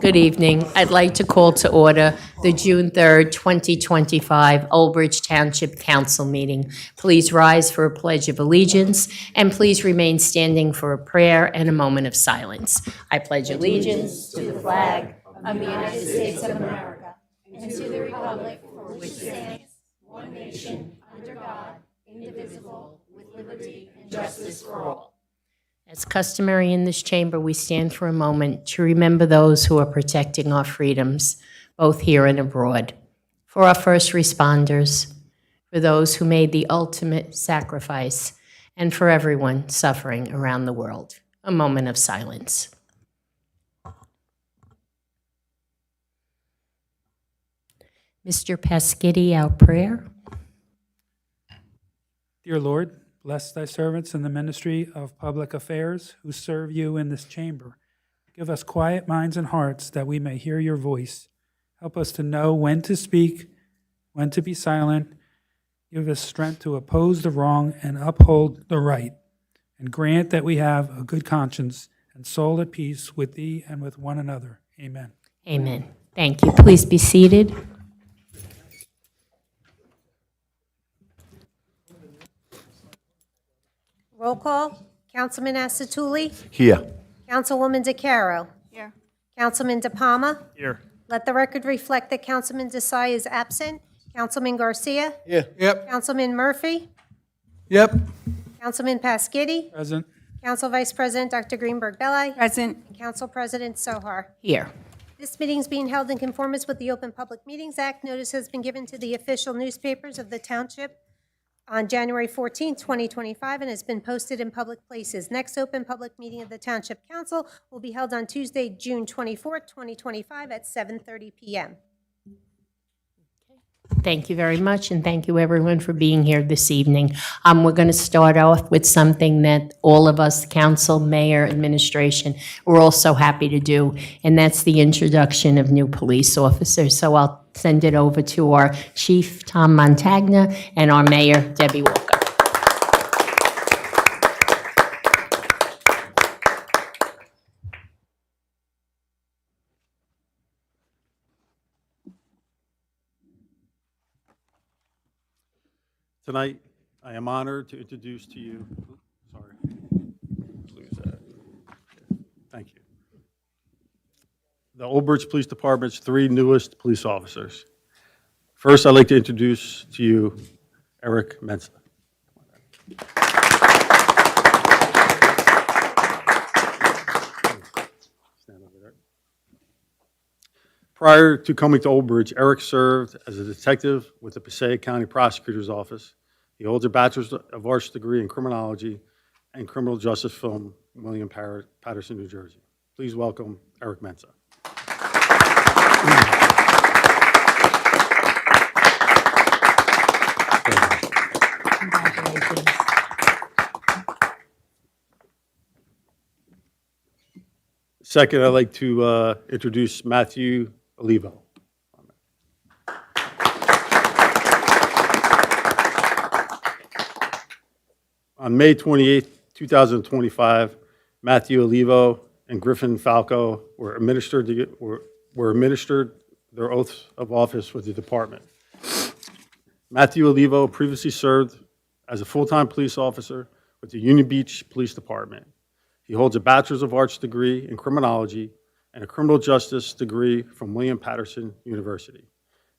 Good evening. I'd like to call to order the June 3rd, 2025 Old Bridge Township Council meeting. Please rise for a pledge of allegiance, and please remain standing for a prayer and a moment of silence. I pledge allegiance to the flag of the United States of America and to the republic for which stands one nation, under God, indivisible, with liberty and justice for all. As customary in this chamber, we stand for a moment to remember those who are protecting our freedoms, both here and abroad. For our first responders, for those who made the ultimate sacrifice, and for everyone suffering around the world. A moment of silence. Mr. Pasquitti, our prayer. Dear Lord, bless thy servants in the ministry of public affairs who serve you in this chamber. Give us quiet minds and hearts that we may hear your voice. Help us to know when to speak, when to be silent. Give us strength to oppose the wrong and uphold the right. And grant that we have a good conscience and soul at peace with thee and with one another. Amen. Amen. Thank you. Please be seated. Roll call. Councilman Asatuli. Here. Councilwoman DeCaro. Here. Councilman DePalma. Here. Let the record reflect that Councilman Desai is absent. Councilman Garcia. Yeah. Yep. Councilman Murphy. Yep. Councilman Pasquitti. Present. Council Vice President Dr. Greenberg Belli. Present. And Council President Sohar. Here. This meeting is being held in conformance with the Open Public Meetings Act. Notice has been given to the official newspapers of the Township on January 14, 2025, and has been posted in public places. Next open public meeting of the Township Council will be held on Tuesday, June 24, 2025, at 7:30 p.m. Thank you very much, and thank you everyone for being here this evening. We're going to start off with something that all of us, council, mayor, administration, we're all so happy to do, and that's the introduction of new police officers. So I'll send it over to our chief, Tom Montagna, and our mayor, Debbie Walker. Tonight, I am honored to introduce to you, thank you, the Old Bridge Police Department's 3 newest police officers. First, I'd like to introduce to you Eric Mensa. Stand over there. Prior to coming to Old Bridge, Eric served as a detective with the Passaic County Prosecutor's Office. He holds a Bachelor's of Arts degree in Criminology and Criminal Justice from William Patterson, New Jersey. Please welcome Eric Mensa. Second, I'd like to introduce Matthew Olivo. On May 28, 2025, Matthew Olivo and Griffin Falco were administered their oaths of office with the department. Matthew Olivo previously served as a full-time police officer with the Union Beach Police Department. He holds a Bachelor's of Arts degree in Criminology and a Criminal Justice degree from William Patterson University.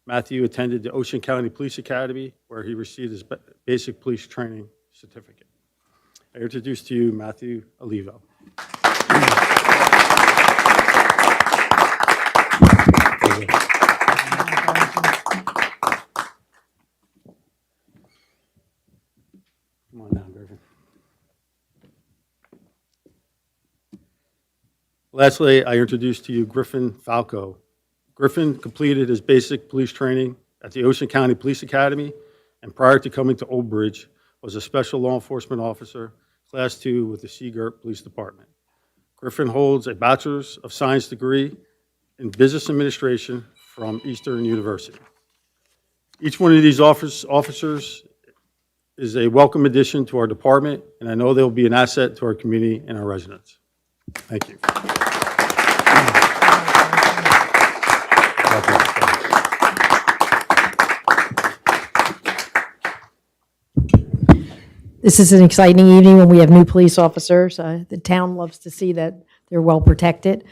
Matthew attended the Ocean County Police Academy, where he received his basic police training certificate. I introduce to you Matthew Olivo. Come on down, Griffin. Lastly, I introduce to you Griffin Falco. Griffin completed his basic police training at the Ocean County Police Academy, and prior to coming to Old Bridge, was a special law enforcement officer, Class 2 with the Seagirt Police Department. Griffin holds a Bachelor's of Science degree in Business Administration from Eastern University. Each one of these officers is a welcome addition to our department, and I know they'll be an asset to our community and our residents. Thank you. This is an exciting evening when we have new police officers. The town loves to see that they're well protected.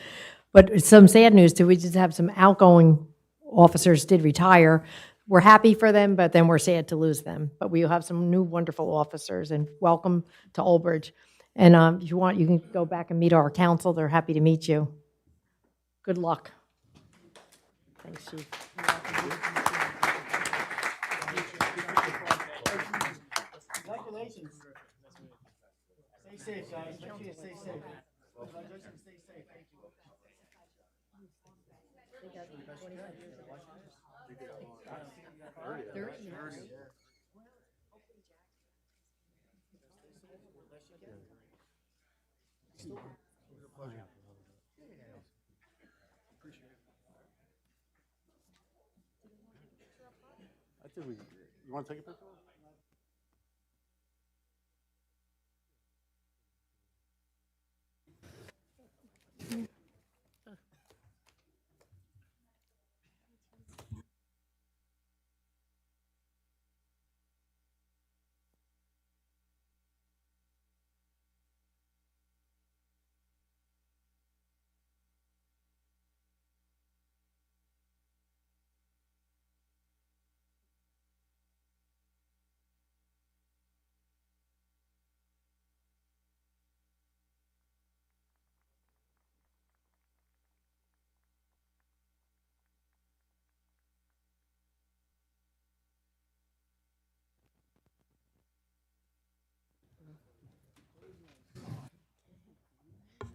But some sad news too, we just have some outgoing officers did retire. We're happy for them, but then we're sad to lose them. But we have some new wonderful officers, and welcome to Old Bridge. And if you want, you can go back and meet our council. They're happy to meet you. Good luck. Thanks, Chief. Congratulations. Stay safe, guys. Make sure you stay safe. Congratulations, stay safe. Thank you. You want to take a picture?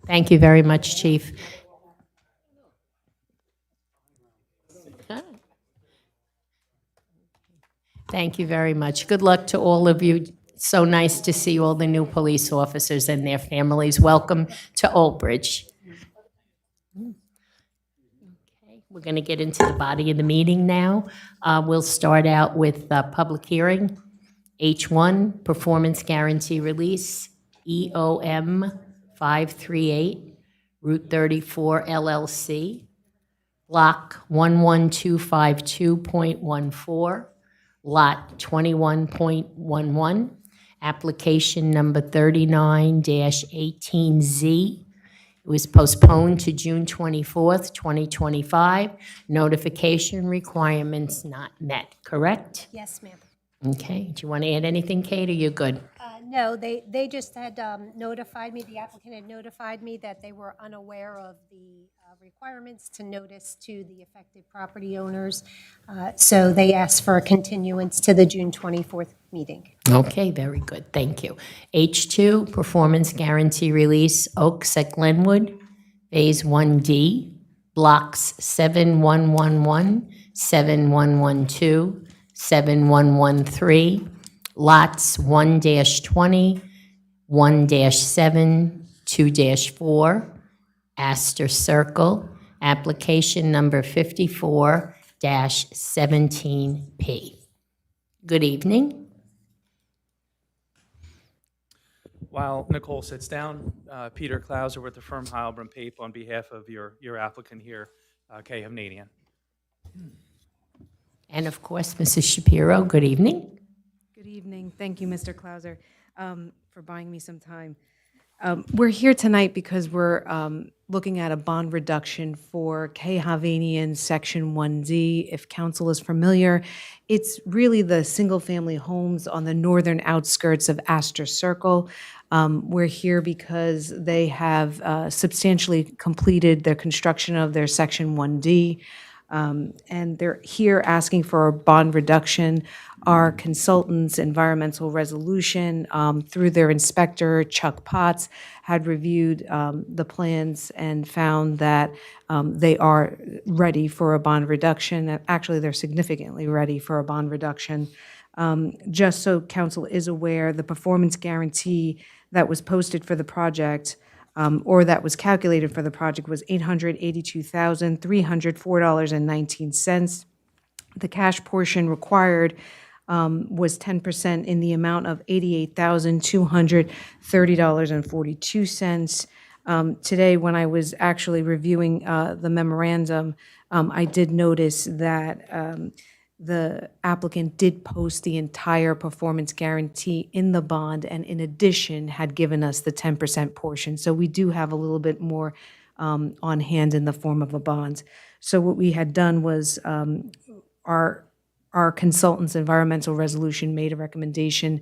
Thank you very much, Chief. Thank you very much. Good luck to all of you. So nice to see all the new police officers and their families. Welcome to Old Bridge. Okay, we're going to get into the body of the meeting now. We'll start out with public hearing. H1, performance guarantee release, EOM 538, Route 34 LLC, Block 11252.14, Lot 21.11, application number 39-18Z. It was postponed to June 24th, 2025. Notification requirements not met, correct? Yes, ma'am. Okay, do you want to add anything, Kate, or you're good? No, they just had notified me, the applicant had notified me that they were unaware of the requirements to notice to the affected property owners. So they asked for a continuance to the June 24th meeting. Okay, very good, thank you. H2, performance guarantee release, Oaks at Glenwood, Phase 1D, Blocks 7111, 7112, 7113, Lots 1-20, 1-7, 2-4, Astor Circle, application number 54-17P. Good evening. While Nicole sits down, Peter Klauser with the firm Heilbron Pape on behalf of your applicant here, Kay Hovnanian. And of course, Mrs. Shapiro, good evening. Good evening. Thank you, Mr. Klauser, for buying me some time. We're here tonight because we're looking at a bond reduction for Kay Hovnanian Section 1D. If council is familiar, it's really the single-family homes on the northern outskirts of Astor Circle. We're here because they have substantially completed their construction of their Section 1D. And they're here asking for a bond reduction. Our consultants, Environmental Resolution, through their inspector, Chuck Potts, had reviewed the plans and found that they are ready for a bond reduction. Actually, they're significantly ready for a bond reduction. Just so council is aware, the performance guarantee that was posted for the project or that was calculated for the project was $882,304.19. The cash portion required was 10% in the amount of $88,230.42. Today, when I was actually reviewing the memorandum, I did notice that the applicant did post the entire performance guarantee in the bond, and in addition, had given us the 10% portion. So we do have a little bit more on hand in the form of a bond. So what we had done was our consultant's environmental resolution made a recommendation,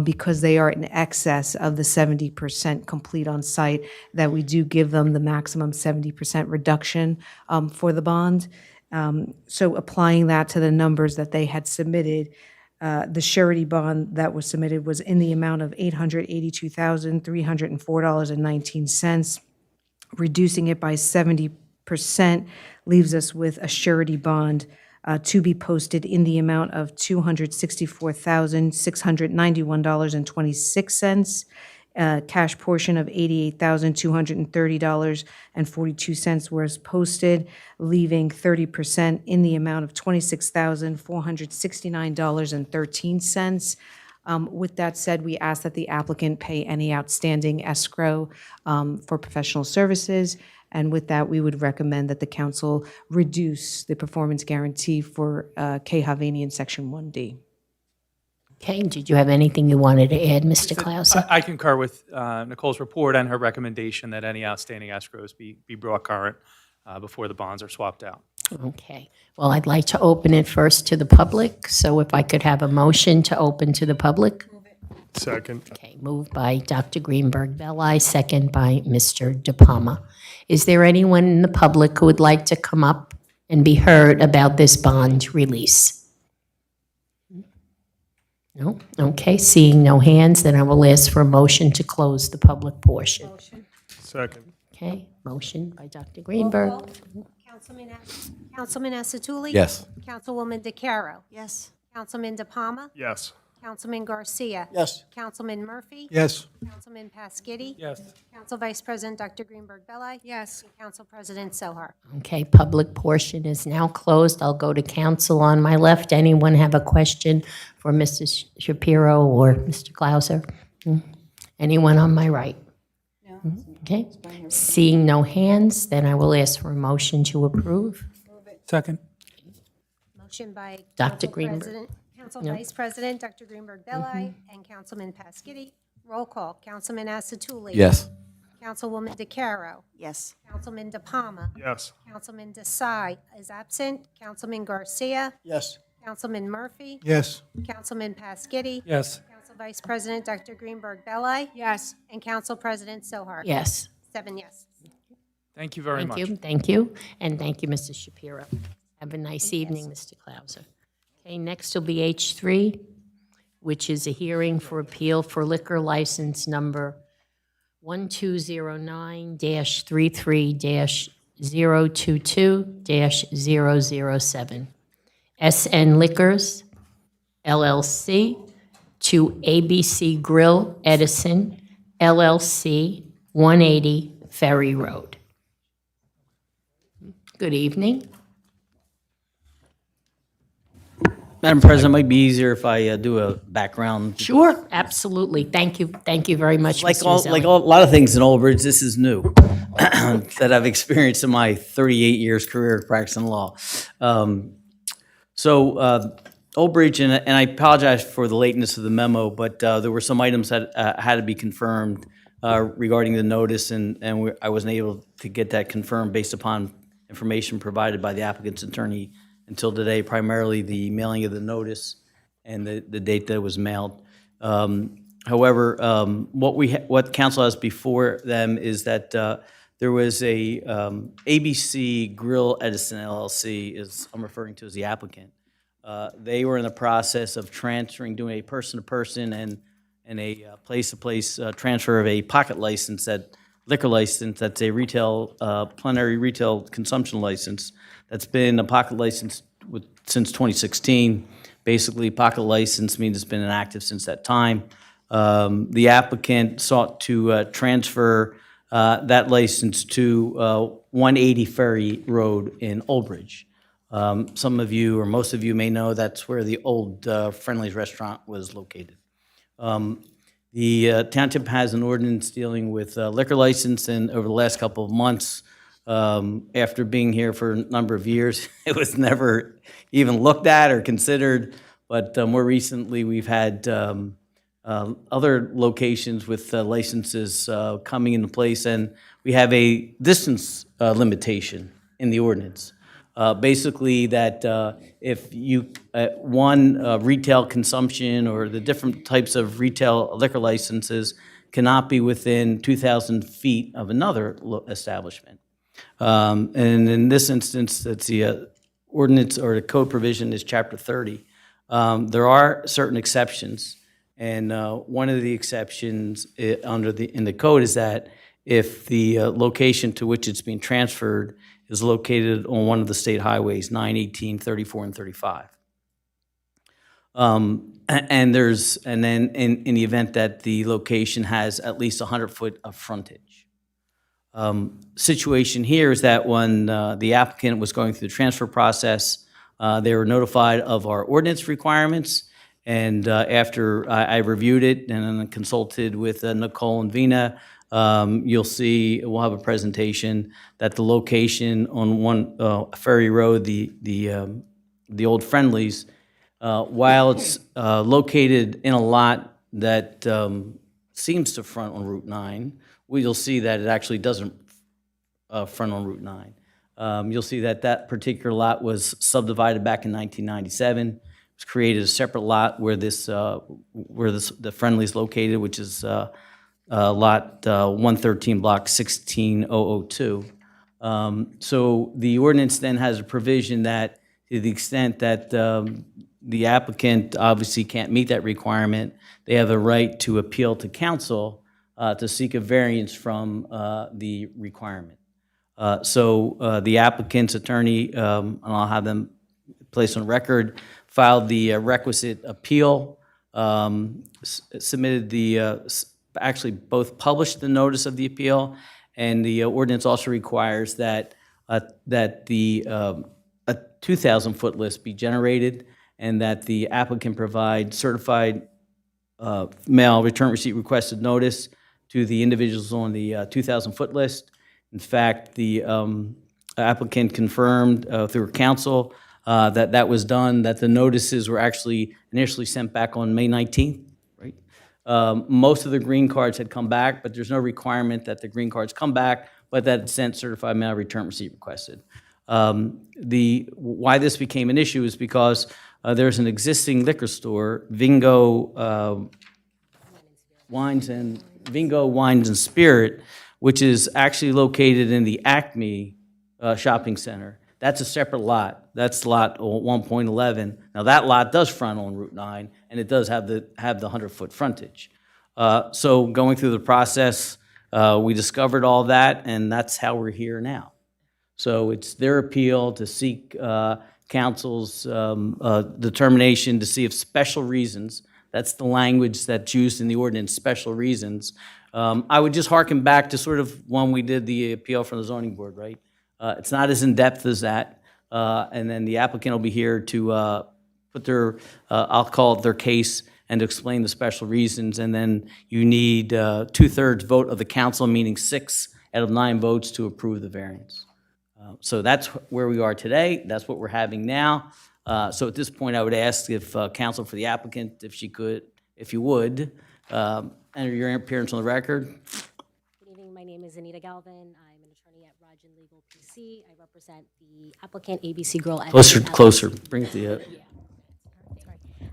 because they are in excess of the 70% complete on site, that we do give them the maximum 70% reduction for the bond. So applying that to the numbers that they had submitted, the surety bond that was submitted was in the amount of $882,304.19. Reducing it by 70% leaves us with a surety bond to be posted in the amount of $264,691.26, cash portion of $88,230.42 was posted, leaving 30% in the amount of $26,469.13. With that said, we ask that the applicant pay any outstanding escrow for professional services. And with that, we would recommend that the council reduce the performance guarantee for K. Hovnanian Section 1D. Okay, did you have anything you wanted to add, Mr. Clausen? I concur with Nicole's report and her recommendation that any outstanding escrows be brought current before the bonds are swapped out. Okay, well, I'd like to open it first to the public, so if I could have a motion to open to the public? Second. Okay, moved by Dr. Greenberg Belli, second by Mr. De Palma. Is there anyone in the public who would like to come up and be heard about this bond release? No? Okay, seeing no hands, then I will ask for a motion to close the public portion. Second. Okay, motion by Dr. Greenberg. Councilman Asatuli? Yes. Councilwoman DeCaro? Yes. Councilman De Palma? Yes. Councilman Garcia? Yes. Councilman Murphy? Yes. Councilman Pasquitti? Yes. Council Vice President Dr. Greenberg Belli? Yes. And Council President Sohar. Okay, public portion is now closed. I'll go to council on my left. Anyone have a question for Mr. Shapiro or Mr. Clauser? Anyone on my right? Okay, seeing no hands, then I will ask for a motion to approve. Second. Motion by Dr. Council Greenberg. President, Council Vice President Dr. Greenberg Belli and Councilman Pasquitti. Roll call. Councilman Asatuli? Yes. Councilwoman DeCaro? Yes. Councilman De Palma? Yes. Councilman Desai is absent. Councilman Garcia? Yes. Councilman Murphy? Yes. Councilman Pasquitti? Yes. Council Vice President Dr. Greenberg Belli? Yes. And Council President Sohar. Yes. 7 yes. Thank you very much. Thank you, and thank you, Mr. Shapiro. Have a nice evening, Mr. Clauser. Okay, next will be H3, which is a hearing for appeal for liquor license number 1209-33-022-007. SN Liquors, LLC, to ABC Grill Edison, LLC, 180 Ferry Road. Good evening. Madam President, it might be easier if I do a background. Sure, absolutely. Thank you. Thank you very much, Like Mr. all, Zelli. like a lot of things in Old Bridge, this is new that I've experienced in my 38 years career practicing law. Old Bridge, and I apologize for the lateness of the memo, but there were some items that had to be confirmed regarding the notice, and I wasn't able to get that confirmed based upon information provided by the applicant's attorney until today, primarily the mailing of the notice and the date that it was mailed. However, what council has before them is that there was a ABC Grill Edison LLC, is I'm referring to as the applicant. They were in the process of transferring, doing a person-to-person and a place-to-place transfer of a pocket license, that liquor license, that's a retail, plenary retail consumption license. That's been a pocket license since 2016. Basically, pocket license means it's been inactive since that time. The applicant sought to transfer that license to 180 Ferry Road in Old Bridge. Some of you, or most of you, may know that's where the old Friendly's restaurant was located. The The township has an ordinance dealing with liquor license, and over the last couple of months, after being here for a number of years, it was never even looked at or considered. But more recently, we've had other locations with licenses coming into place, and we have a distance limitation in the ordinance. Basically, that if you, retail consumption or the different types of retail liquor licenses cannot be within 2,000 feet of another establishment. And in this instance, it's the ordinance or the code provision is Chapter 30. There are certain exceptions, and one of the exceptions in the code is that if the location to which it's being transferred is located on one of the state highways, 9, 18, 34, and 35. And then in the event that the location has at least 100 foot of frontage. Situation here is that when the applicant was going through the transfer process, they were notified of our ordinance requirements, and after I reviewed it and then consulted with Nicole and Vina, you'll see, we'll have a presentation that the location on one Ferry Road, the old Friendlies, while it's located in a lot that seems to front on Route 9, you'll see that it actually doesn't front on Route 9. You'll see that that particular lot was subdivided back in 1997. It was created a separate lot where the Friendlies located, which is lot 113, block 16002. So the ordinance then has a provision that to the extent that the applicant obviously can't meet that requirement, they have a right to appeal to council to seek a variance from the requirement. So the applicant's attorney, and I'll have them placed on record, filed the requisite appeal, submitted the actually both published the notice of the appeal, and the ordinance also requires that the a 2,000-foot list be generated, and that the applicant provide certified mail return receipt requested notice to the individuals on the 2,000-foot list. In fact, the applicant confirmed through counsel that that was done, that the notices were actually initially sent back on May 19th. Most of the green cards had come back, but there's no requirement that the green cards come back, but that it's sent certified mail return receipt requested. Why this became an issue is because there's an existing liquor store, Vingo Wines and Spirit, which is actually located in the Acme shopping center. That's a separate lot. That's lot 1.11. Now that lot does front on Route 9, and it does have the 100-foot frontage. So going through the process, we discovered all that, and that's how we're here now. So it's their appeal to seek council's determination to see if special reasons, that's the language that's used in the ordinance, special reasons. I would just harken back to sort of when we did the appeal from the zoning board, right? It's not as in-depth as that. And then the applicant will be here to put their, I'll call it their case, and to explain the special reasons. And then you need 2/3 vote of the council, meaning 6 out of 9 votes to approve the variance. So that's where we are today. That's what we're having now. So at this point, I would ask if counsel for the applicant, if she could, if you would, enter your appearance on the record. Good evening. My name is Anita Galvin. I'm an attorney at Rajan Legal PC. I represent the applicant, ABC Girl. Closer. Bring it to you.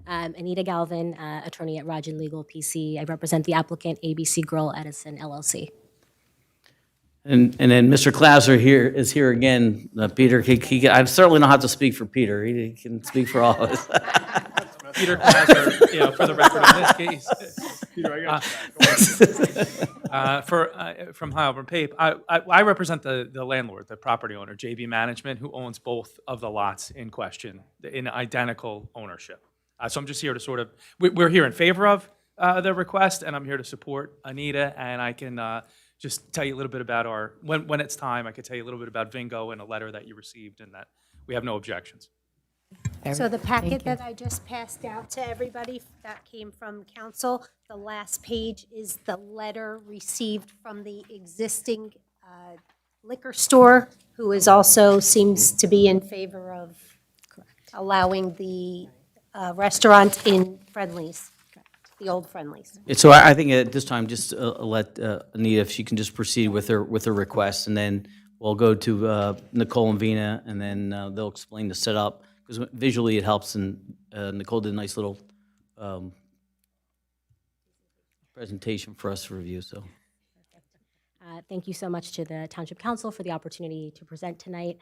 Anita Galvin, attorney at Rajan Legal PC. I represent the applicant, ABC Girl Edison LLC. And then Mr. Klauser is here again. Peter, I certainly don't have to speak for Peter. He can speak for all of us. Peter Klauser, for the record in this case. Peter, I got you. From Heilbronn Pape, I represent the landlord, the property owner, JV Management, who owns both of the lots in question in identical ownership. So I'm just here to sort of, we're here in favor of the request, and I'm here to support Anita, and I can just tell you a little bit about when it's time, I could tell you a little bit about Vingo and a letter that you received, and that we have no objections. So the packet that I just passed out to everybody, that came from council, the last page is the letter received from the existing liquor store, who is also, seems to be in favor of allowing the restaurant in Friendly's, the old Friendly's. So I think at this time, just let Anita, if she can just proceed with her request, and then we'll go to Nicole and Vina, and then they'll explain the setup, because visually it helps, and Nicole did a nice little presentation for us to review, so. Thank you so much to the Township Council for the opportunity to present tonight.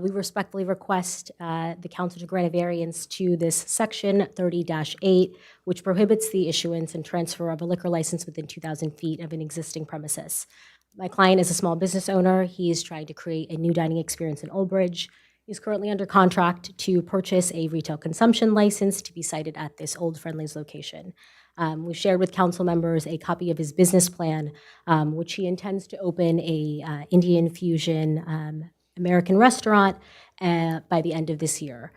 We respectfully request the council to grant a variance to this section 30-8, which prohibits the issuance and transfer of a liquor license within 2,000 feet of an existing premises. My client is a small business owner. He is trying to create a new dining experience in Old Bridge. He's currently under contract to purchase a retail consumption license to be sited at this Old Friendly's location. We've shared with council members a copy of his business plan, which he intends to open a Indian fusion American restaurant by the end of this year.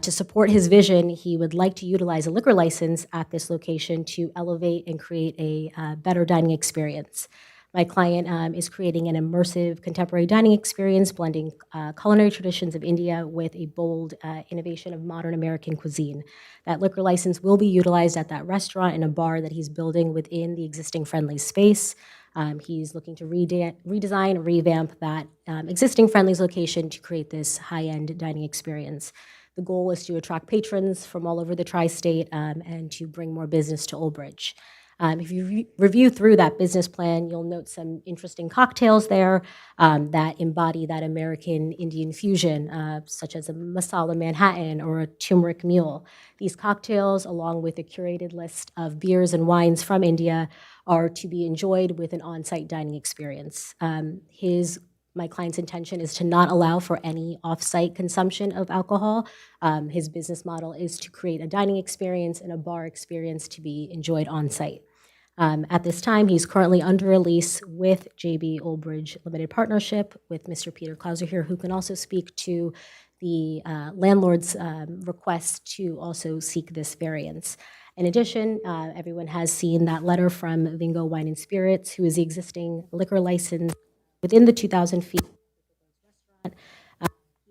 To support his vision, he would like to utilize a liquor license at this location to elevate and create a better dining experience. My client is creating an immersive contemporary dining experience, blending culinary traditions of India with a bold innovation of modern American cuisine. That liquor license will be utilized at that restaurant and a bar that he's building within the existing Friendly's space. He's looking to redesign and revamp that existing Friendly's location to create this high-end dining experience. The goal is to attract patrons from all over the tri-state and to bring more business to Old Bridge. If you review through that business plan, you'll note some interesting cocktails there that embody that American Indian fusion, such as a masala Manhattan or a turmeric mule. These cocktails, along with a curated list of beers and wines from India, are to be enjoyed with an on-site dining experience. My client's intention is to not allow for any off-site consumption of alcohol. His business model is to create a dining experience and a bar experience to be enjoyed on-site. At this time, he's currently under a lease with JB Old Bridge Limited Partnership with Mr. Peter Clauser here, who can also speak to the landlord's request to also seek this variance. In addition, everyone has seen that letter from Vingo Wine and Spirits, who is the existing liquor license within the 2,000 feet.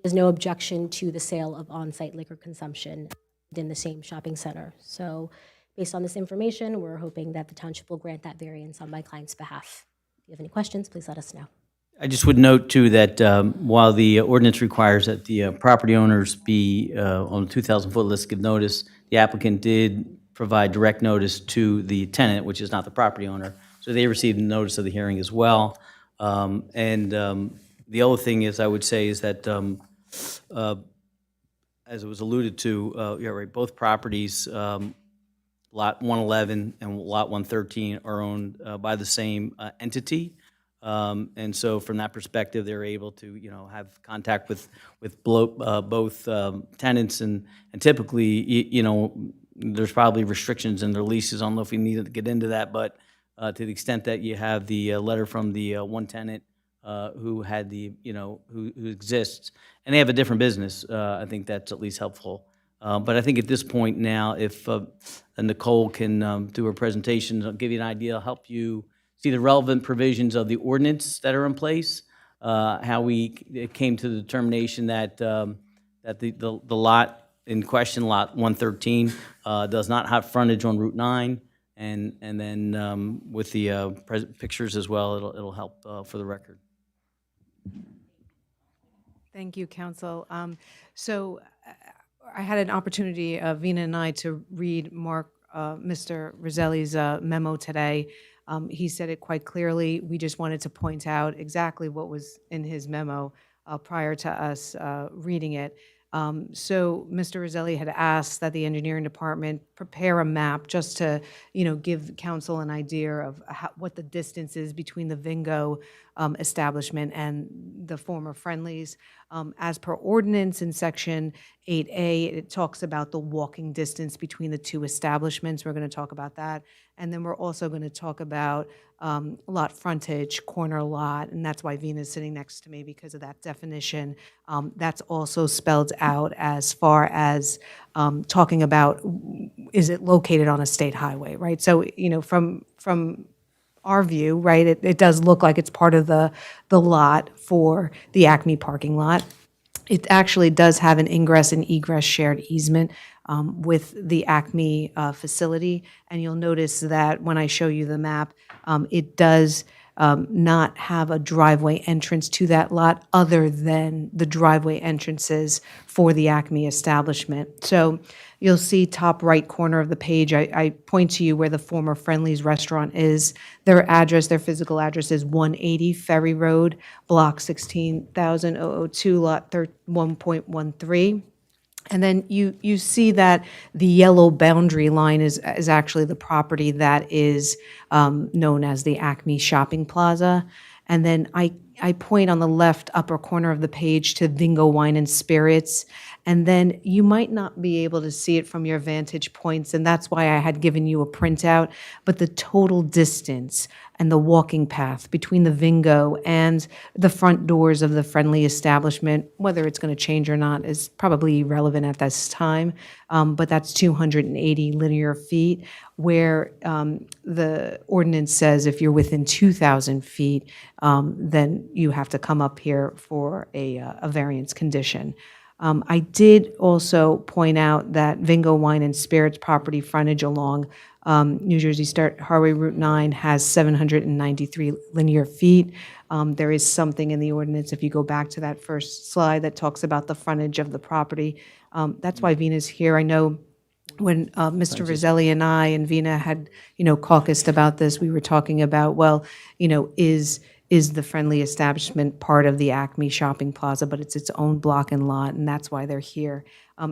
There's no objection to the sale of on-site liquor consumption within the same shopping center. So based on this information, we're hoping that the township will grant that variance on my client's behalf. If you have any questions, please let us know. I just would note, too, that while the ordinance requires that the property owners be on a 2,000-foot list give notice, the applicant did provide direct notice to the tenant, which is not the property owner. So they received notice of the hearing as well. The other thing is, I would say, is that, as it was alluded to, yeah, right, both properties, Lot 111 and Lot 113, are owned by the same entity. And so from that perspective, they're able to, have contact with both tenants, and typically, there's probably restrictions in their leases. I don't know if we need to get into that, but to the extent that you have the letter from the one tenant who had who exists, and they have a different business, I think that's at least helpful. But I think at this point now, if Nicole can do her presentation, it'll give you an idea, help you see the relevant provisions of the ordinance that are in place, how we came to the determination that the lot in question, Lot 113, does not have frontage on Route 9, and then with the pictures as well, it'll help for the record. Thank you, Council. So I had an opportunity, Vina and I, to read Mr. Roselli's memo today. He said it quite clearly. We just wanted to point out exactly what was in his memo prior to us reading it. So Mr. Roselli had asked that the engineering department prepare a map just to, give council an idea of what the distance is between the Vingo establishment and the former Friendlies. As per ordinance in Section 8A, it talks about the walking distance between the two establishments. We're going to talk about that. And then we're also going to talk about lot frontage, corner lot, and that's why Vina's sitting next to me because of that definition. That's also spelled out as far as talking about, is it located on a state highway, right? So, from our view, right, it does look like it's part of the lot for the Acme parking lot. It actually does have an ingress and egress shared easement with the Acme facility. And you'll notice that when I show you the map, it does not have a driveway entrance to that lot other than the driveway entrances for the Acme establishment. So you'll see top right corner of the page, I point to you where the former Friendlies restaurant is. Their address, their physical address is 180 Ferry Road, block 16,002, lot 1.13. And then you see that the yellow boundary line is actually the property that is known as the Acme Shopping Plaza. And then I point on the left upper corner of the page to Vingo Wine and Spirits. And then you might not be able to see it from your vantage points, and that's why I had given you a printout, but the total distance and the walking path between the Vingo and the front doors of the Friendly establishment, whether it's going to change or not, is probably irrelevant at this time, but that's 280 linear feet, where the ordinance says if you're within 2,000 feet, then you have to come up here for a variance condition. I did also point out that Vingo Wine and Spirits property frontage along New Jersey State Highway Route 9 has 793 linear feet. There is something in the ordinance, if you go back to that first slide, that talks about the frontage of the property. That's why Vina's here. I know when Mr. Roselli and I and Vina had, caucused about this, we were talking about, well, is the Friendly establishment part of the Acme Shopping Plaza, but it's its own block and lot, and that's why they're here.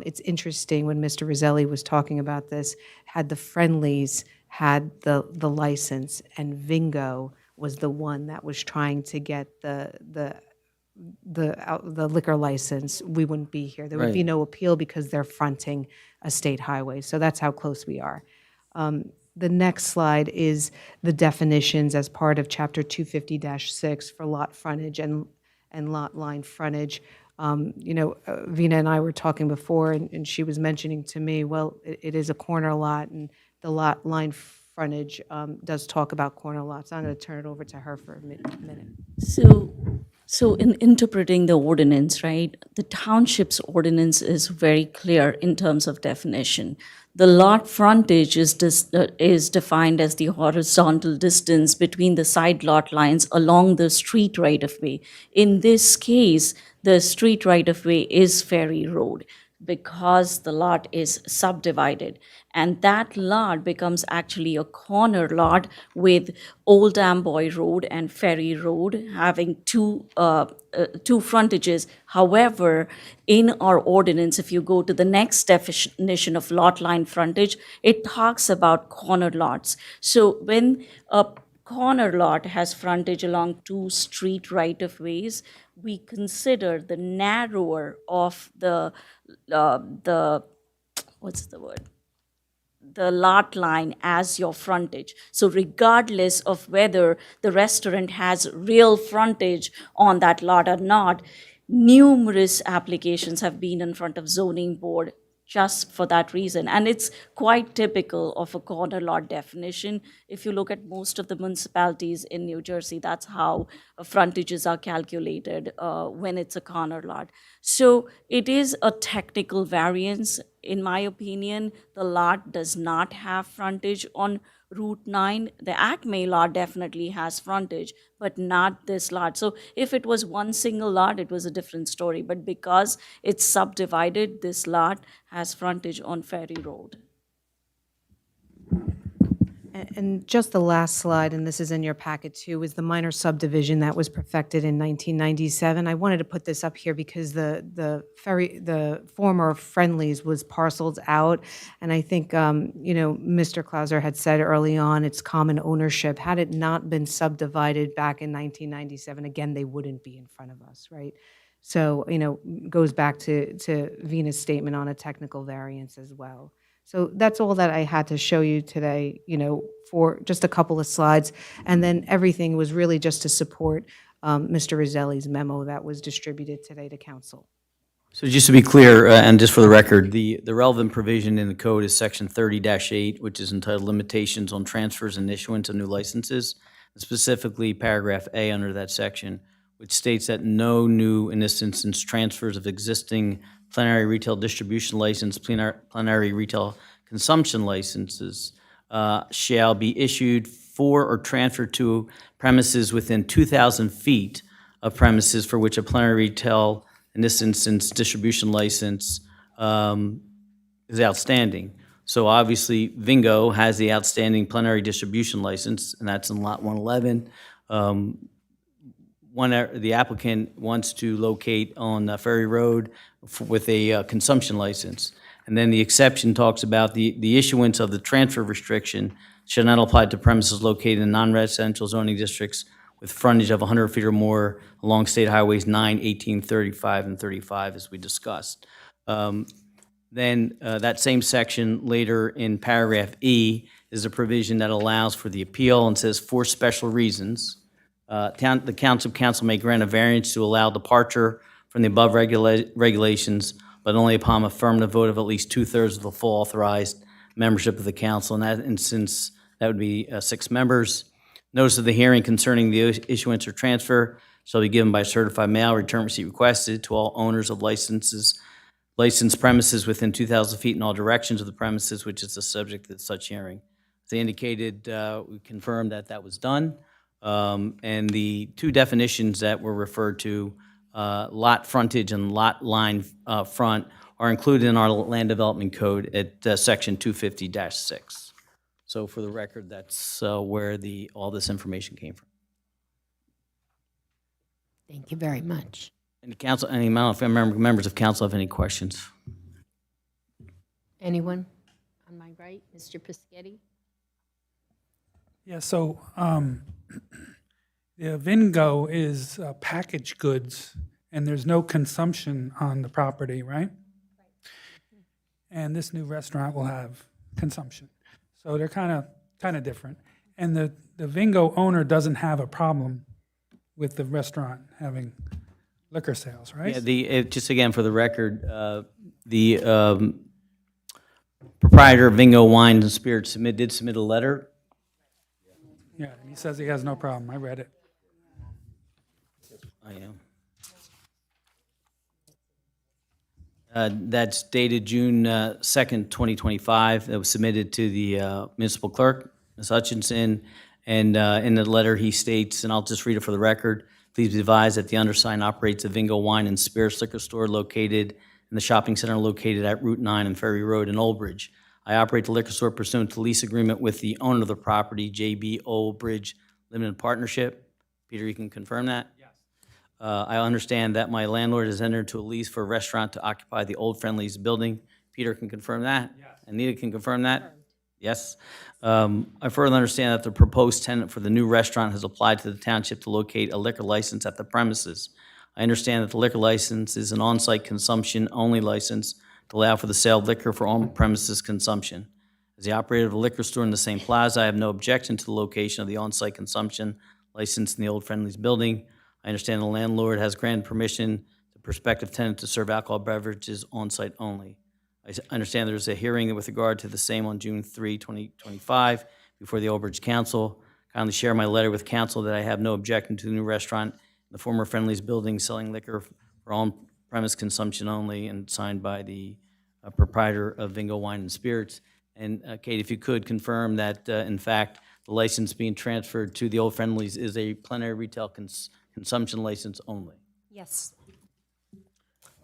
It's interesting, when Mr. Roselli was talking about this, had the Friendlies had the license, and Vingo was the one that was trying to get the liquor license, we wouldn't be here. There would be Right. no appeal because they're fronting a state highway. So that's how close we are. The next slide is the definitions as part of Chapter 250-6 for lot frontage and lot line frontage. Vina and I were talking before, and she was mentioning to me, well, it is a corner lot, and the lot line frontage does talk about corner lots. I'm going to turn it over to her for a minute. So in interpreting the ordinance, right, the township's ordinance is very clear in terms of definition. The lot frontage is defined as the horizontal distance between the side lot lines along the street right-of-way. In this case, the street right-of-way is Ferry Road, because the lot is subdivided. And that lot becomes actually a corner lot with Old Amboy Road and Ferry Road having two frontages. However, in our ordinance, if you go to the next definition of lot line frontage, it talks about corner lots. So when a corner lot has frontage along two street right-of-ways, we consider the narrower of the lot line as your frontage. So regardless of whether the restaurant has real frontage on that lot or not, numerous applications have been in front of zoning board just for that reason. And it's quite typical of a corner lot definition. If you look at most of the municipalities in New Jersey, that's how frontages are calculated when it's a corner lot. So it is a technical variance. In my opinion, the lot does not have frontage on Route 9. The Acme lot definitely has frontage, but not this lot. So if it was one single lot, it was a different story. But because it's subdivided, this lot has frontage on Ferry Road. And just the last slide, and this is in your packet too, is the minor subdivision that was perfected in 1997. I wanted to put this up here because the former Friendlies was parceled out, and I think, Mr. Clauser had said early on, it's common ownership. Had it not been subdivided back in 1997, again, they wouldn't be in front of us, right? So, goes back to Vina's statement on a technical variance as well. So that's all that I had to show you today, for just a couple of slides. And then everything was really just to support Mr. Roselli's memo that was distributed today to council. So just to be clear, and just for the record, the relevant provision in the code is section 30-8, which is entitled Limitations on Transfers and Issuance of New Licenses, specifically paragraph A under that section, which states that no new, in this instance, transfers of existing plenary retail distribution license, plenary retail consumption licenses shall be issued for or transferred to premises within 2,000 feet of premises for which a plenary retail, in this instance, distribution license is outstanding. So obviously, Vingo has the outstanding plenary distribution license, and that's in lot 111. The applicant wants to locate on Ferry Road with a consumption license. And then the exception talks about the issuance of the transfer restriction shall not apply to premises located in non-residential zoning districts with frontage of 100 feet or more along State Highways 9, 18, 35, and 35, as we discussed. Then that same section later in paragraph E is a provision that allows for the appeal and says for special reasons. The council may grant a variance to allow departure from the above regulations, but only upon affirmative vote of at least 2/3 of the full authorized membership of the council. In that instance, that would be 6 members. Notice of the hearing concerning the issuance or transfer shall be given by certified mail, return receipt requested to all owners of licensed premises within 2,000 feet in all directions of the premises, which is the subject of such hearing. As I indicated, we confirmed that that was done. And the 2 definitions that were referred to, lot frontage and lot line front, are included in our land development code at section 250-6. So for the record, that's where all this information came from. Thank you very much. Any members of council have any questions? Anyone on my right? Mr. Pischetti? Yeah, so the Vingo is packaged goods, and there's no consumption on the property, right? And this new restaurant will have consumption. So they're kind of different. And the Vingo owner doesn't have a problem with the restaurant having liquor sales, right? Yeah, just again for the record, the proprietor of Vingo Wine and Spirits did submit a letter. Yeah, and he says he has no problem. I read it. I am. That's dated June 2nd, 2025. That was submitted to the municipal clerk, Ms. Hutchinson. And in the letter, he states, and I'll just read it for the record, please be advised that the undersigned operates a Vingo Wine and Spirits liquor store located in the shopping center located at Route 9 and Ferry Road in Old Bridge. I operate the liquor store pursuant to lease agreement with the owner of the property, JB Old Bridge Limited Partnership. Peter, you can confirm that? Yes. I understand that my landlord has entered into a lease for a restaurant to occupy the Old Friendly's building. Peter can confirm that? Yes. Anita can confirm that? Yes. I further understand that the proposed tenant for the new restaurant has applied to the township to locate a liquor license at the premises. I understand that the liquor license is an on-site consumption-only license to allow for the sale of liquor for on-premises consumption. As the operator of a liquor store in the same plaza, I have no objection to the location of the on-site consumption license in the Old Friendly's building. I understand the landlord has granted permission to prospective tenant to serve alcohol beverages on-site only. I understand there's a hearing with regard to the same on June 3, 2025, before the Old Bridge Council. Kindly share my letter with council that I have no objection to the new restaurant in the former Friendly's building selling liquor for on-premise consumption only, and signed by the proprietor of Vingo Wine and Spirits. And Kate, if you could confirm that, in fact, the license being transferred to the Old Friendly's is a plenary retail consumption license only. Yes.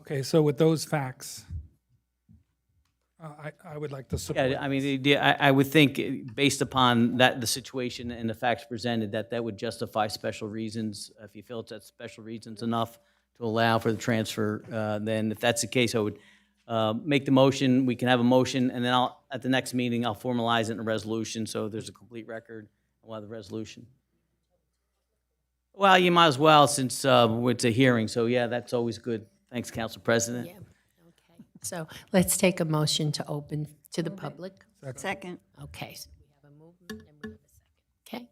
Okay, so with those facts, I would like to support. Yeah, I mean, I would think, based upon the situation and the facts presented, that would justify special reasons. If you feel it's special reasons enough to allow for the transfer, then if that's the case, I would make the motion. We can have a motion, and then at the next meeting, I'll formalize it in a resolution, so there's a complete record. We'll have the resolution. Well, you might as well, since it's a hearing, so yeah, that's always good. Thanks, Council President. Yeah, okay. So let's take a motion to open to the public. Second. Okay, so we have a movement and we have a second. Okay?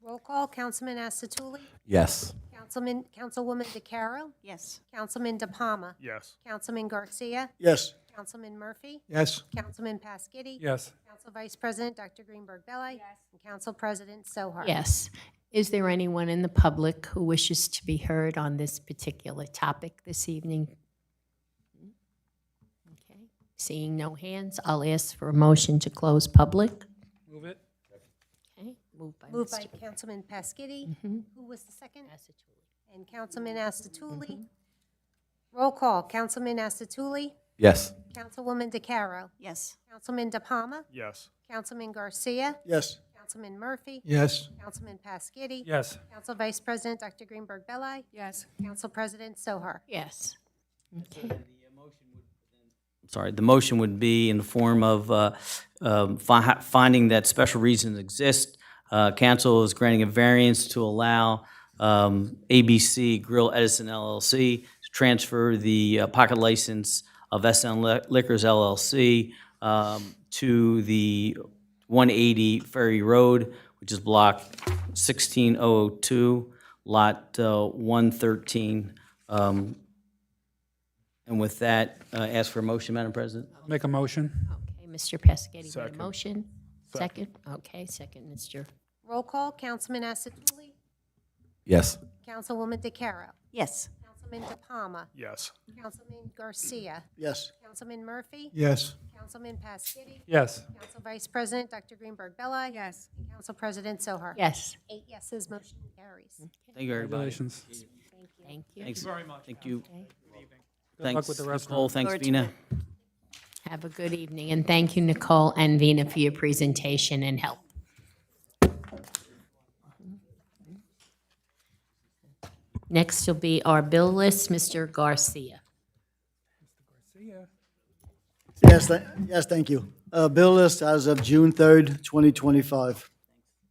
Roll call, Councilman Asatuli? Yes. Councilwoman DeCaro? Yes. Councilman De Palma? Yes. Councilman Garcia? Yes. Councilman Murphy? Yes. Councilman Pasquini? Yes. Council Vice President, Dr. Greenberg Belli? Yes. And Council President Sohar? Yes. Is there anyone in the public who wishes to be heard on this particular topic this evening? Okay. Seeing no hands, I'll ask for a motion to close public. Move it. Okay, moved by Moved by Mr. Councilman Pasquini. Mm-hmm. Who was the second? Asatuli. And Councilman Asatuli. Roll call, Councilman Asatuli? Yes. Councilwoman DeCaro? Yes. Councilman De Palma? Yes. Councilman Garcia? Yes. Councilman Murphy? Yes. Councilman Pasquini? Yes. Council Vice President, Dr. Greenberg Belli? Yes. Council President Sohar? Yes. Okay. Sorry, the motion would be in the form of finding that special reasons exist. Council is granting a variance to allow ABC Grill Edison LLC to transfer the pocket license of SN Liquors LLC to the 180 Ferry Road, which is block 16002, lot 113. And with that, ask for a motion, Madam President. Make a motion. Okay, Mr. Pescetti made a Second. motion. Second? Okay, second, Mr. Roll call, Councilman Asatuli? Yes. Councilwoman DeCaro? Yes. Councilman De Palma? Yes. Councilman Garcia? Yes. Councilman Murphy? Yes. Councilman Pasquini? Yes. Council Vice President, Dr. Greenberg Belli? Yes. And Council President Sohar? Yes. 8 yeses, motion carries. Thank you, everybody. Congratulations. Thank you. Thanks. Very much. Thank you. Good luck Thanks, with the rest of Nicole. it. Thanks, Vina. Have a good evening, and thank you, Nicole and Vina, for your presentation and help. Next will be our bill list, Mr. Garcia. Yes, thank you. Bill list as of June 3rd, 2025.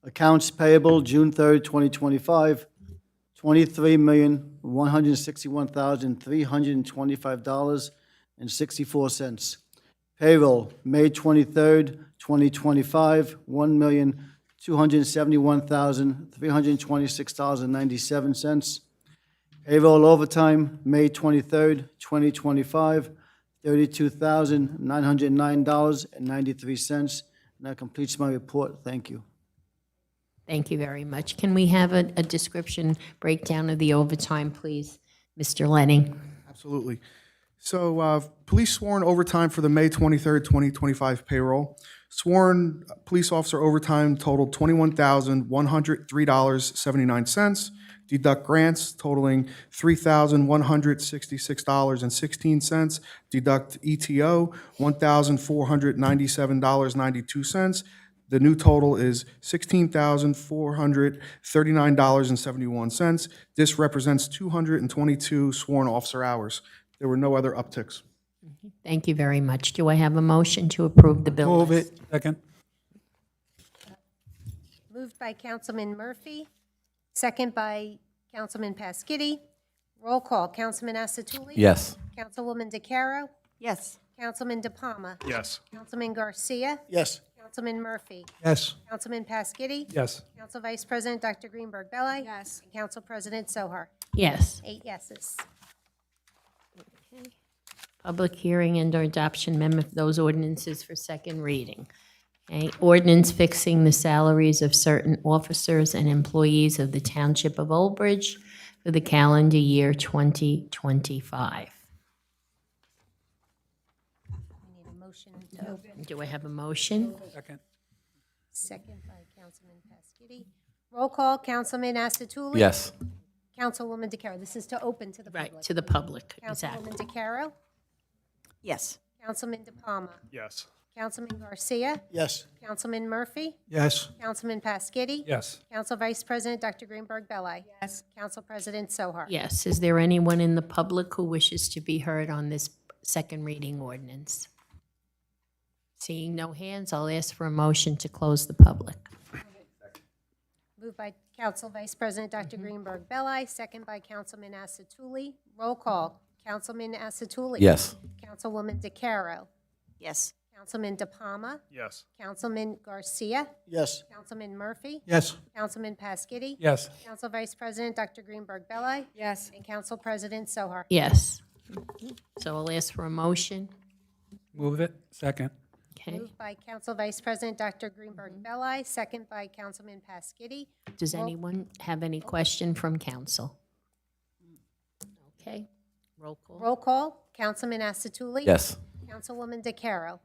Accounts payable, June 3rd, 2025, $23,161,325.64. Payroll, May 23rd, 2025, $1,271,326.97. Payroll overtime, May 23rd, 2025, $32,909.93. And that completes my report. Thank you. Thank you very much. Can we have a description, breakdown of the overtime, please? Mr. Lenning? Absolutely. So police sworn overtime for the May 23rd, 2025 payroll. Sworn police officer overtime totaled $21,103.79. Deduct grants totaling $3,166.16. Deduct ETO, $1,497.92. The new total is $16,439.71. This represents 222 sworn officer hours. There were no other upticks. Thank you very much. Do I have a motion to approve the bill Move list? it. Second. Moved by Councilman Murphy, second by Councilman Pasquini. Roll call, Councilman Asatuli? Yes. Councilwoman DeCaro? Yes. Councilman De Palma? Yes. Councilman Garcia? Yes. Councilman Murphy? Yes. Councilman Pasquini? Yes. Council Vice President, Dr. Greenberg Belli? Yes. And Council President Sohar? Yes. 8 yeses. Public hearing and/or adoption amendment of those ordinances for second reading. Okay, ordinance fixing the salaries of certain officers and employees of the Township of Old Bridge for the calendar year 2025. We need a motion to open. Do I have a motion? Second. Second by Councilman Pasquini. Roll call, Councilman Asatuli? Yes. Councilwoman DeCaro. This is to open to the public. Right, to the public, exactly. Councilwoman DeCaro? Yes. Councilman DePalma. Yes. Councilman Garcia. Yes. Councilman Murphy. Yes. Councilman Pasquini. Yes. Council Vice President Dr. Greenberg Belli. Yes. Council President Sohar. Yes. Is there anyone in the public who wishes to be heard on this second reading ordinance? Seeing no hands, I'll ask for a motion to close the public. Moved by Council Vice President Dr. Greenberg Belli, second by Councilman Asatuli. Roll call. Councilman Asatuli. Yes. Councilwoman DeCaro. Yes. Councilman DePalma. Yes. Councilman Garcia. Yes. Councilman Murphy. Yes. Councilman Pasquini. Yes. Council Vice President Dr. Greenberg Belli. Yes. And Council President Sohar. Yes. So I'll ask for a motion. Move it. Second. Okay. Moved by Council Vice President Dr. Greenberg Belli, second by Councilman Pasquini. Does anyone have any question from council? Okay. Roll call. Roll call. Councilman Asatuli. Yes. Councilwoman DeCaro.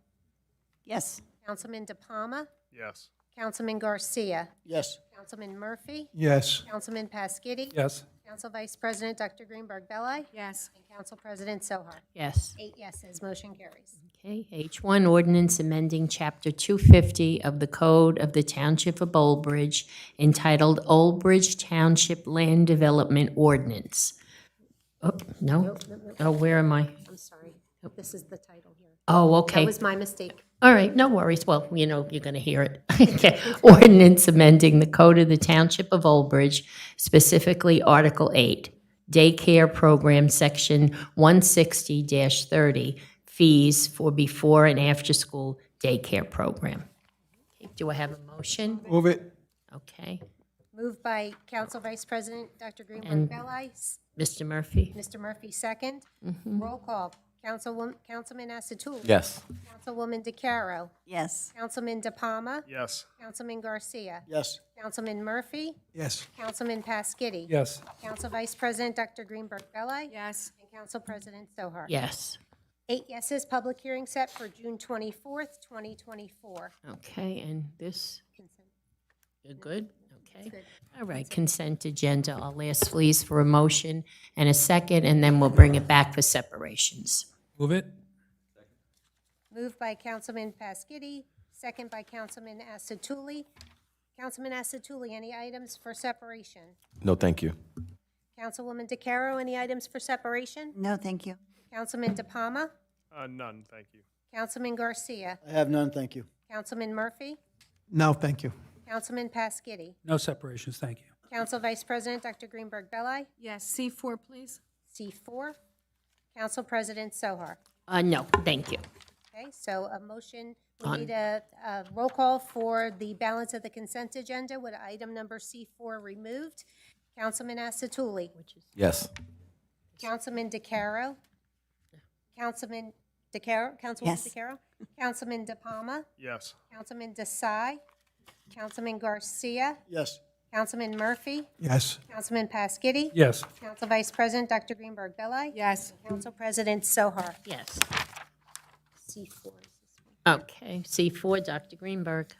Yes. Councilman DePalma. Yes. Councilman Garcia. Yes. Councilman Murphy. Yes. Councilman Pasquini. Yes. Council Vice President Dr. Greenberg Belli. Yes. And Council President Sohar. Yes. 8 yeses, motion carries. Okay, H1 ordinance amending Chapter 250 of the Code of the Township of Old Bridge entitled Old Bridge Township Land Development Ordinance. Oh, no? Oh, where am I? I'm sorry. This is the title here. Oh, okay. That was my mistake. All right, no worries. Well, you know, you're going to hear it. Okay. Ordinance amending the Code of the Township of Old Bridge, specifically Article 8, Daycare Program, Section 160-30, fees for before and after-school daycare program. Okay, do I have a motion? Move it. Okay. Moved by Council Vice President Dr. Greenberg And- Belli. Mr. Murphy? Mr. Murphy, second. Roll call. Councilman Asatuli. Yes. Councilwoman DeCaro. Yes. Councilman DePalma. Yes. Councilman Garcia. Yes. Councilman Murphy. Yes. Councilman Pasquini. Yes. Council Vice President Dr. Greenberg Belli. Yes. And Council President Sohar. Yes. 8 yeses, public hearing set for June 24th, 2024. Okay, and this, you're good? Okay. good. All right, consent agenda. I'll ask please for a motion and a second, and then we'll bring it back for separations. Move it. Moved by Councilman Pasquini, second by Councilman Asatuli. Councilman Asatuli, any items for separation? No, thank you. Councilwoman DeCaro, any items for separation? No, thank you. Councilman DePalma? None, thank you. Councilman Garcia? I have none, thank you. Councilman Murphy? No, thank you. Councilman Pasquini? No separations, thank you. Council Vice President Dr. Greenberg Belli? Yes. C4, please. C4. Council President Sohar. No, thank you. Okay, so a motion, we need a roll call for the balance of the consent agenda with item number C4 removed. Councilman Asatuli. Yes. Councilman DeCaro. Councilman DeCaro. Councilwoman Yes. DeCaro. Councilman DePalma. Yes. Councilman Desai. Councilman Garcia. Yes. Councilman Murphy. Yes. Councilman Pasquini. Yes. Council Vice President Dr. Greenberg Belli. Yes. Council President Sohar. Yes. C4. Okay, C4, Dr. Greenberg.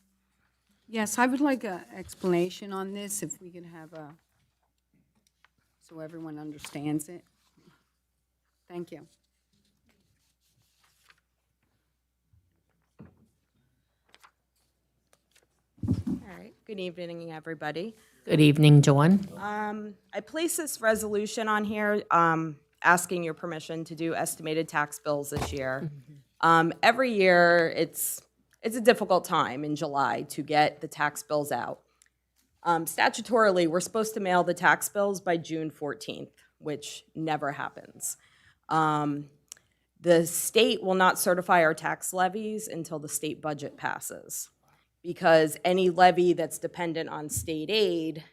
Yes, I would like an explanation on this, if we could have a, so everyone understands it. Thank you. All right, good evening, everybody. Good evening, Dawn. I placed this resolution on here asking your permission to do estimated tax bills this year. Every year, it's a difficult time in July to get the tax bills out. Statutorily, we're supposed to mail the tax bills by June 14th, which never happens. The state will not certify our tax levies until the state budget passes, because any levy that's dependent on state aid,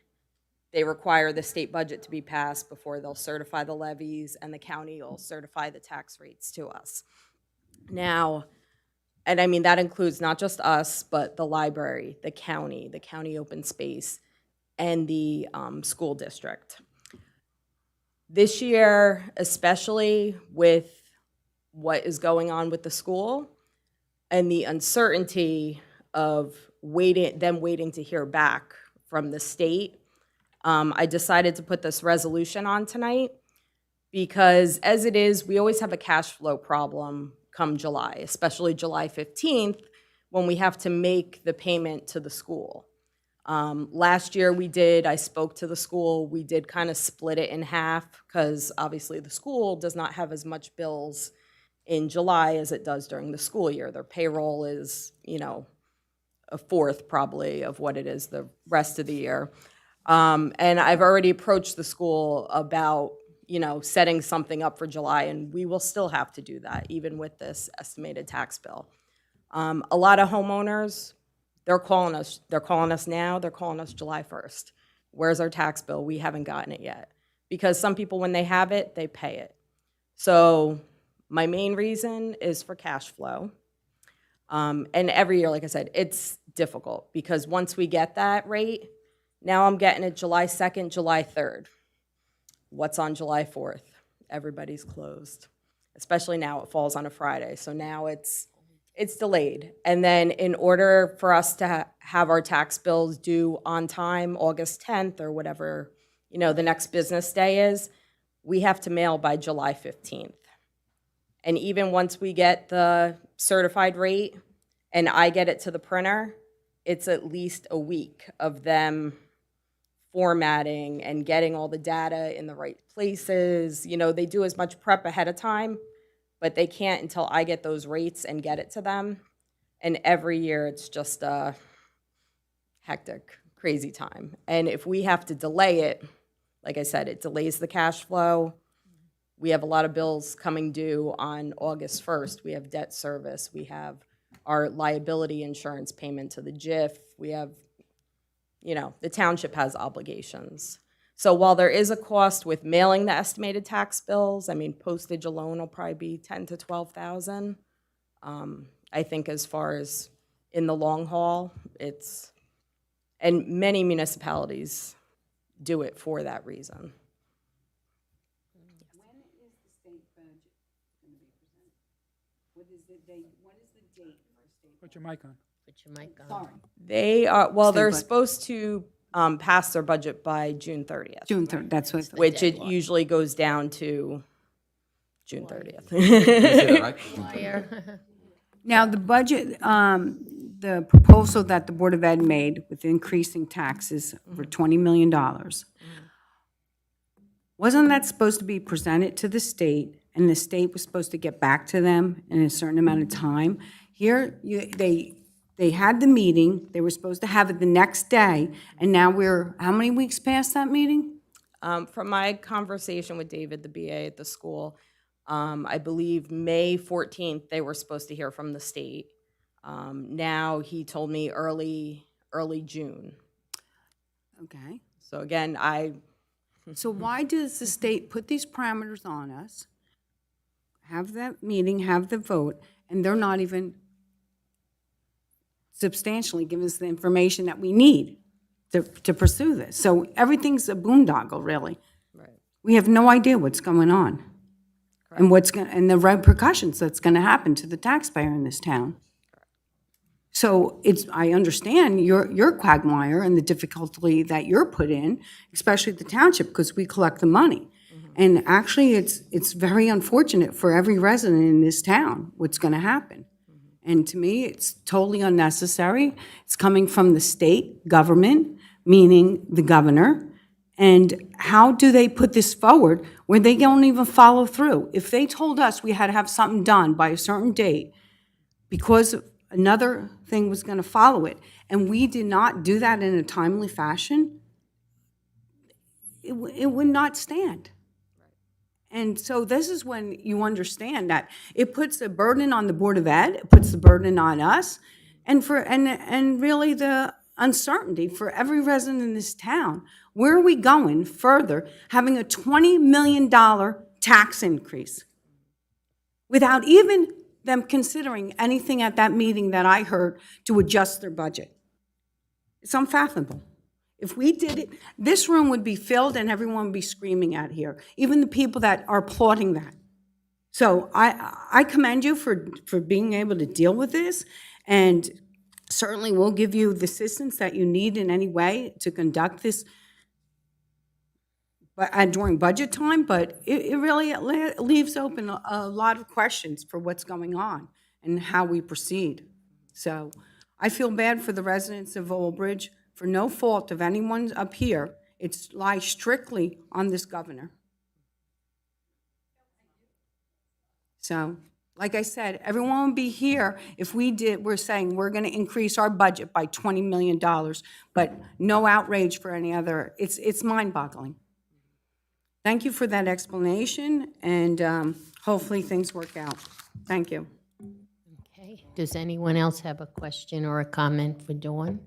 they require the state budget to be passed before they'll certify the levies, and the county will certify the tax rates to us. Now, and I mean, that includes not just us, but the library, the county open space, and the school district. This year, especially with what is going on with the school and the uncertainty of waiting to hear back from the state, I decided to put this resolution on tonight because as it is, we always have a cash flow problem come July, especially July 15th, when we have to make the payment to the school. Last year I spoke to the school, we did kind of split it in half, because obviously the school does not have as much bills in July as it does during the school year. Their payroll is, a fourth probably of what it is the rest of the year. And I've already approached the school about, setting something up for July, and we will still have to do that, even with this estimated tax bill. A lot of homeowners, they're calling us now, they're calling us July 1st. Where's our tax bill? We haven't gotten it yet. Because some people, when they have it, they pay it. So my main reason is for cash flow. And every year, like I said, it's difficult, because once we get that rate, now I'm getting it July 2nd, July 3rd. What's on July 4th? Everybody's closed. Especially now, it falls on a Friday, so now it's delayed. And then in order for us to have our tax bills due on time, August 10th or whatever, the next business day is, we have to mail by July 15th. And even once we get the certified rate and I get it to the printer, it's at least a week of them formatting and getting all the data in the right places. They do as much prep ahead of time, but they can't until I get those rates and get it to them. And every year it's just a hectic, crazy time. And if we have to delay it, like I said, it delays the cash flow. We have a lot of bills coming due on August 1st. We have debt service. We have our liability insurance payment to the JIF. We have, the township has obligations. So while there is a cost with mailing the estimated tax bills, postage alone will probably be $10,000 to $12,000. I think as far as in the long haul, and many municipalities do it for that reason. When is the state budget going to be presented? What is the date for state? Put your mic on. Put your mic on. Sorry. They are, they're budget. supposed to pass their budget by June 30th. June 3rd, that's what. Which it usually goes down to June 30th. Now, the budget, the proposal that the Board of Ed made with increasing taxes for $20 million, wasn't that supposed to be presented to the state, and the state was supposed to get back to them in a certain amount of time? Here, they had the meeting, they were supposed to have it the next day, and now we're, how many weeks past that meeting? From my conversation with David, the BA at the school, I believe May 14th, they were supposed to hear from the state. Now he told me early June. Okay. So again, So why does the state put these parameters on us, have that meeting, have the vote, and they're not even substantially giving us the information that we need to pursue this? So everything's a boondoggle, really. Right. We have no idea what's going on. And and the repercussions that's going to happen to the taxpayer in this town. So I understand your quagmire and the difficulty that you're put in, especially the township, because we collect the money. And actually, it's very unfortunate for every resident in this town what's going to happen. And to me, it's totally unnecessary. It's coming from the state government, meaning the governor. And how do they put this forward where they don't even follow through? If they told us we had to have something done by a certain date because another thing was going to follow it, and we did not do that in a timely fashion, it would not stand. And so this is when you understand that it puts a burden on the Board of Ed, it puts the burden on us, and really the uncertainty for every resident in this town. Where are we going further, having a $20 million tax increase without even them considering anything at that meeting that I heard to adjust their budget? It's unfathomable. If we did it, this room would be filled and everyone would be screaming out here, even the people that are applauding that. So I commend you for being able to deal with this, and certainly we'll give you the assistance that you need in any way to conduct this but during budget time, but it really leaves open a lot of questions for what's going on and how we proceed. So I feel bad for the residents of Old Bridge, for no fault of anyone up here. It lies strictly on this governor. So, like I said, everyone would be here if we're saying we're gonna increase our budget by $20 million, but no outrage for any other, it's mind-boggling. Thank you for that explanation, and hopefully things work out. Thank you. Okay, does anyone else have a question or a comment for Dawn?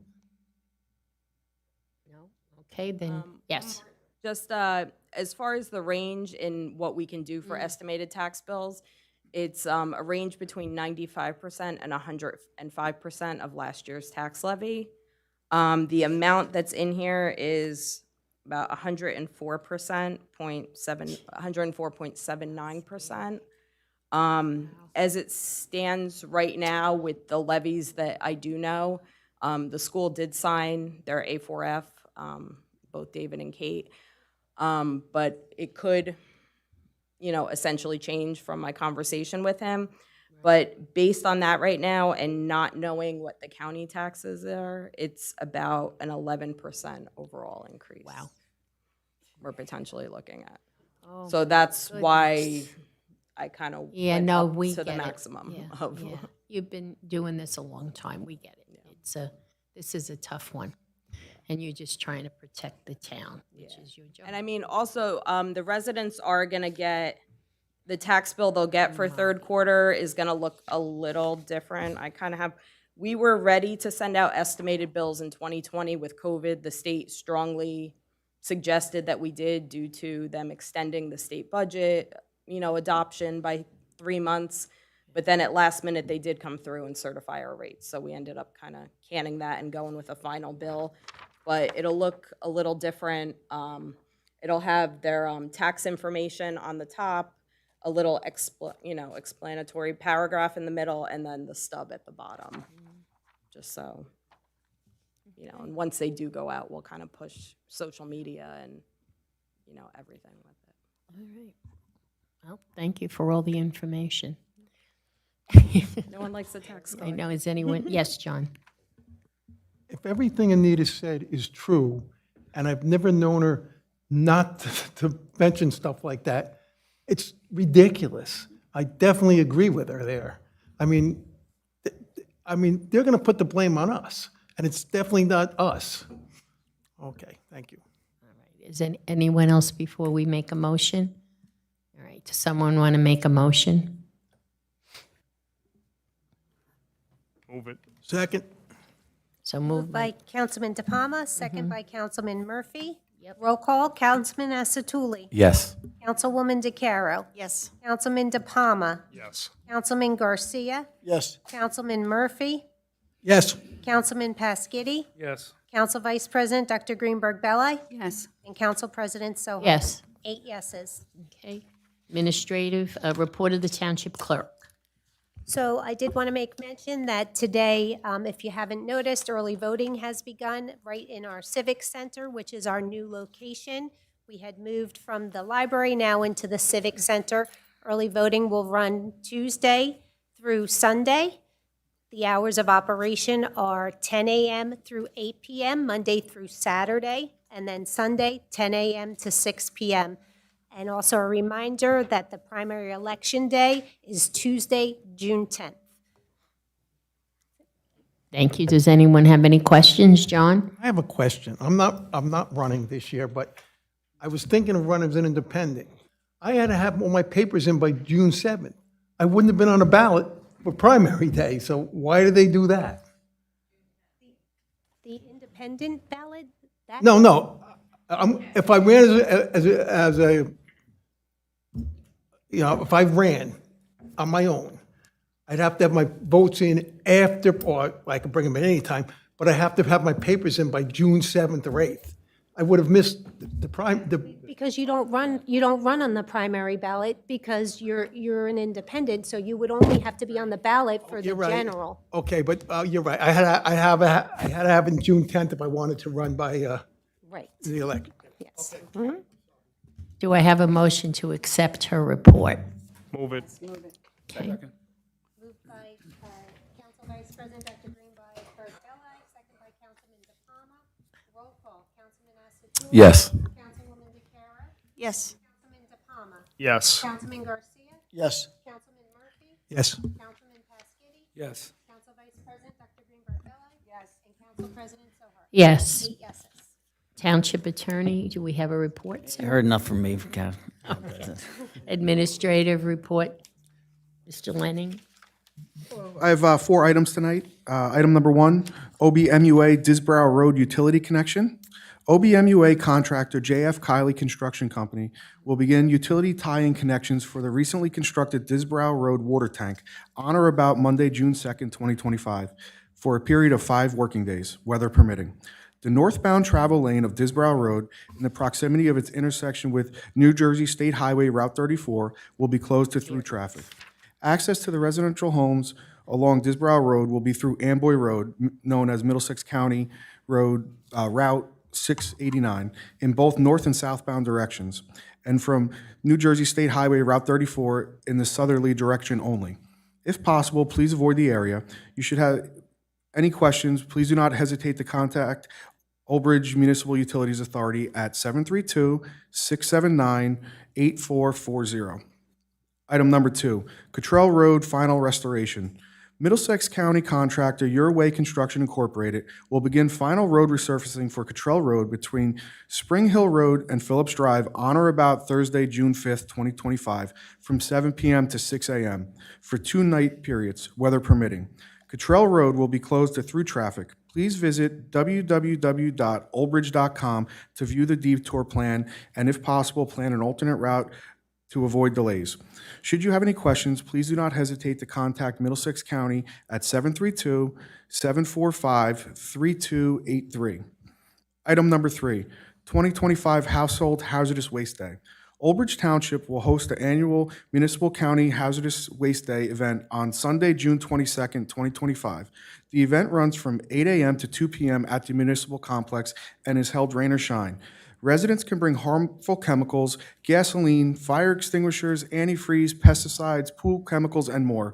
No? Okay, then, yes. Just as far as the range in what we can do for estimated tax bills, it's a range between 95% and 105% of last year's tax levy. The amount that's in here is about 104.79%. As it stands right now with the levies that I do know, the school did sign their A4F, both David and Kate, but it could, essentially change from my conversation with him. But based on that right now and not knowing what the county taxes are, it's about an 11% overall increase. Wow. We're potentially looking at. So that's why I kind of went up we to the get it. maximum of. Yeah. You've been doing this a long time, we get it. This is a tough one, and you're just trying to protect the town, which is your job. And I mean, also, the residents are gonna get, the tax bill they'll get for third quarter is gonna look a little different. We were ready to send out estimated bills in 2020 with COVID. The state strongly suggested that we did due to them extending the state budget, adoption by 3 months. But then at last minute, they did come through and certify our rates. So we ended up kind of canning that and going with a final bill. But it'll look a little different. It'll have their tax information on the top, a little explanatory paragraph in the middle, and then the stub at the bottom. Just so, and once they do go out, we'll kind of push social media and, everything with it. All right. Well, thank you for all the information. No one likes the tax code. I know, is anyone, yes, John? If everything Anita said is true, and I've never known her not to mention stuff like that, it's ridiculous. I definitely agree with her there. I mean, they're going to put the blame on us, and it's definitely not us. Okay, thank you. All right. Is anyone else before we make a motion? All right, does someone want to make a motion? Move it. Second. So Moved by Councilman DePalma, second by Councilman Murphy. Roll call, Councilman Asatuli. Yes. Councilwoman DeCaro. Yes. Councilman DePalma. Yes. Councilman Garcia. Yes. Councilman Murphy. Yes. Councilman Pasquitti. Yes. Council Vice President Dr. Greenberg Belli. Yes. And Council President Soho. Yes. 8 yeses. Okay. Administrative report of the Township Clerk. So I did want to make mention that today, if you haven't noticed, early voting has begun right in our Civic Center, which is our new location. We had moved from the library now into the Civic Center. Early voting will run Tuesday through Sunday. The hours of operation are 10 a.m. through 8 p.m., Monday through Saturday, and then Sunday, 10 a.m. to 6 p.m. And also a reminder that the primary election day is Tuesday, June 10th. Thank you. Does anyone have any questions, John? I have a question. I'm not running this year, but I was thinking of running as an independent. I had to have all my papers in by June 7th. I wouldn't have been on the ballot for primary day, so why did they do that? The independent ballot? No. If I ran as a, if I ran on my own, I'd have to have my votes in after, or I could bring them in any time, but I have to have my papers in by June 7th or 8th. I would have missed Because you don't run on the primary ballot because you're an independent, so you would only have to be on the ballot for the You're right. general. Okay, but you're right. I had to have it June 10th if I wanted to run by Right. the election. Yes. Do I have a motion to accept her report? Move it. Okay. Moved by Council Vice President Dr. Greenberg Belli, second by Councilman DePalma. Roll call, Councilman Asatuli. Yes. Councilwoman DeCara. Yes. Councilman DePalma. Yes. Councilman Garcia. Yes. Councilman Murphy. Yes. Councilman Pasquini. Yes. Council Vice President Dr. Greenberg Belli. Yes. And Council President Sohar. Yes. 8 yeses. Township Attorney, do we have a report, You sir? heard enough from me, Kat. Administrative report, Mr. Lenning. I have 4 items tonight. Item number 1, OBMUA Disbrow Road Utility Connection. OBMUA contractor JF Kiley Construction Company will begin utility tie-in connections for the recently constructed Disbrow Road water tank on or about Monday, June 2nd, 2025, for a period of 5 working days, weather permitting. The northbound travel lane of Disbrow Road, in the proximity of its intersection with New Jersey State Highway Route 34, will be closed to through traffic. Access to the residential homes along Disbrow Road will be through Amboy Road, known as Middlesex County Road, Route 689, in both north and southbound directions, and from New Jersey State Highway Route 34 in the southerly direction only. If possible, please avoid the area. You should have any questions, please do not hesitate to contact Old Bridge Municipal Utilities Authority at 732-679-8440. Item number 2, Cottrell Road Final Restoration. Middlesex County contractor Your Way Construction Incorporated will begin final road resurfacing for Cottrell Road between Spring Hill Road and Phillips Drive on or about Thursday, June 5th, 2025, from 7 p.m. to 6 a.m. for 2 night periods, weather permitting. Cottrell Road will be closed to through traffic. Please visit www.oldbridge.com to view the detour plan and, if possible, plan an alternate route to avoid delays. Should you have any questions, please do not hesitate to contact Middlesex County at 732-745-3283. Item number 3, 2025 Household Hazardous Waste Day. Old Bridge Township will host the annual Municipal County Hazardous Waste Day event on Sunday, June 22nd, 2025. The event runs from 8 a.m. to 2 p.m. at the municipal complex and is held rain or shine. Residents can bring harmful chemicals, gasoline, fire extinguishers, antifreeze, pesticides, pool chemicals, and more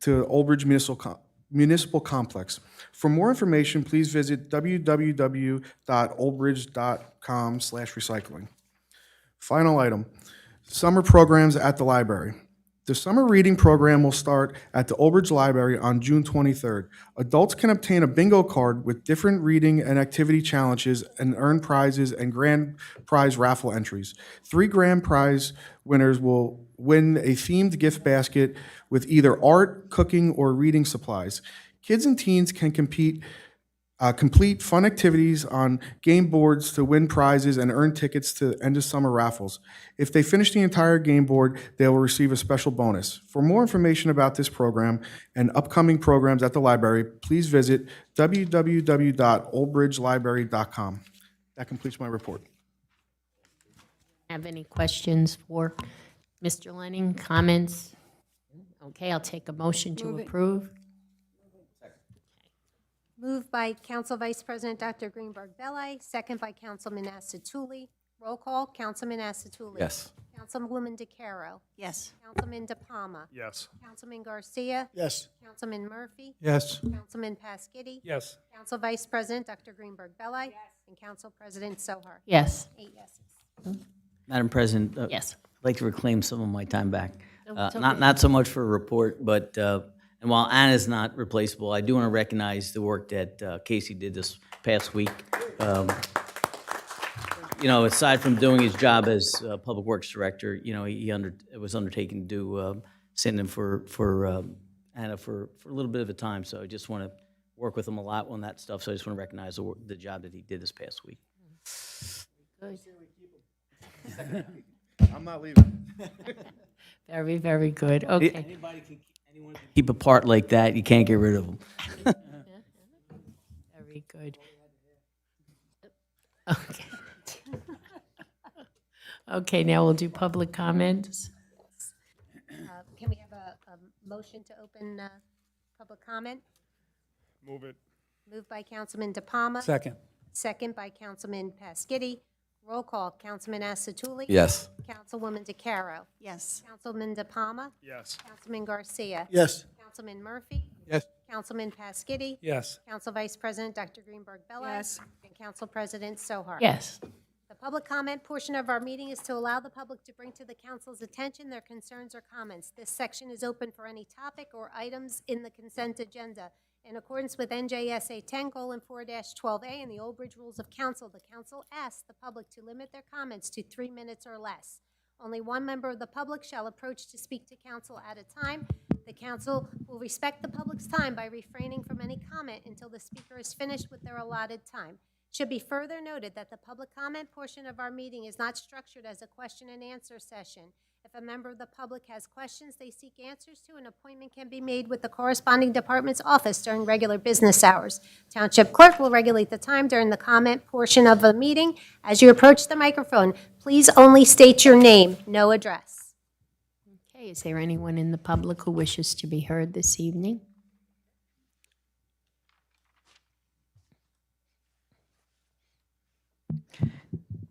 to Old Bridge Municipal Complex. For more information, please visit www.oldbridge.com/recycling. Final item, summer programs at the library. The summer reading program will start at the Old Bridge Library on June 23rd. Adults can obtain a bingo card with different reading and activity challenges and earn prizes and grand prize raffle entries. 3 grand prize winners will win a themed gift basket with either art, cooking, or reading supplies. Kids and teens can complete fun activities on game boards to win prizes and earn tickets to end of summer raffles. If they finish the entire game board, they will receive a special bonus. For more information about this program and upcoming programs at the library, please visit www.oldbridgelibrary.com. That completes my report. Have any questions for Mr. Lenning? Comments? Okay, I'll take a motion to approve. Moved by Council Vice President Dr. Greenberg Belli, second by Councilman Asatuli. Roll call, Councilman Asatuli. Yes. Councilwoman DeCaro. Yes. Councilman DePalma. Yes. Councilman Garcia. Yes. Councilman Murphy. Yes. Councilman Pasquini. Yes. Council Vice President Dr. Greenberg Belli. And Council President Sohar. Yes. 8 yeses. Madam President? Yes. I'd like to reclaim some of my time back. it's okay. Not so much for a report, but, and while Anna's not replaceable, I do want to recognize the work that Casey did this past week. You know, aside from doing his job as Public Works Director, you know, he was undertaken to do, send him for Anna for a little bit of a time, so I just want to work with him a lot on that stuff, so I just want to recognize the job that he did this past week. Good. I'm not leaving. Very, very good. Okay. Anyone can keep a part like that, you can't get rid of them. Very good. Okay. Okay, now we'll do public comments. Can we have a motion to open public comment? Move it. Moved by Councilman DePalma. Second. Second by Councilman Pasquini. Roll call, Councilman Asatuli? Yes. Councilwoman DeCaro? Yes. Councilman De Palma? Yes. Councilman Garcia? Yes. Councilman Murphy? Yes. Councilman Pasquini? Yes. Council Vice President Dr. Greenberg Bello? Yes. And Council President Sohar? Yes. The public comment portion of our meeting is to allow the public to bring to the council's attention their concerns or comments. This section is open for any topic or items in the consent agenda. In accordance with NJSA 10:4-12A and the Old Bridge Rules of Council, the council asks the public to limit their comments to 3 minutes or less. Only one member of the public shall approach to speak to council at a time. The council will respect the public's time by refraining from any comment until the speaker is finished with their allotted time. It should be further noted that the public comment portion of our meeting is not structured as a question and answer session. If a member of the public has questions they seek answers to, an appointment can be made with the corresponding department's office during regular business hours. Township clerk will regulate the time during the comment portion of the meeting. As you approach the microphone, please only state your name, no address. Okay, is there anyone in the public who wishes to be heard this evening?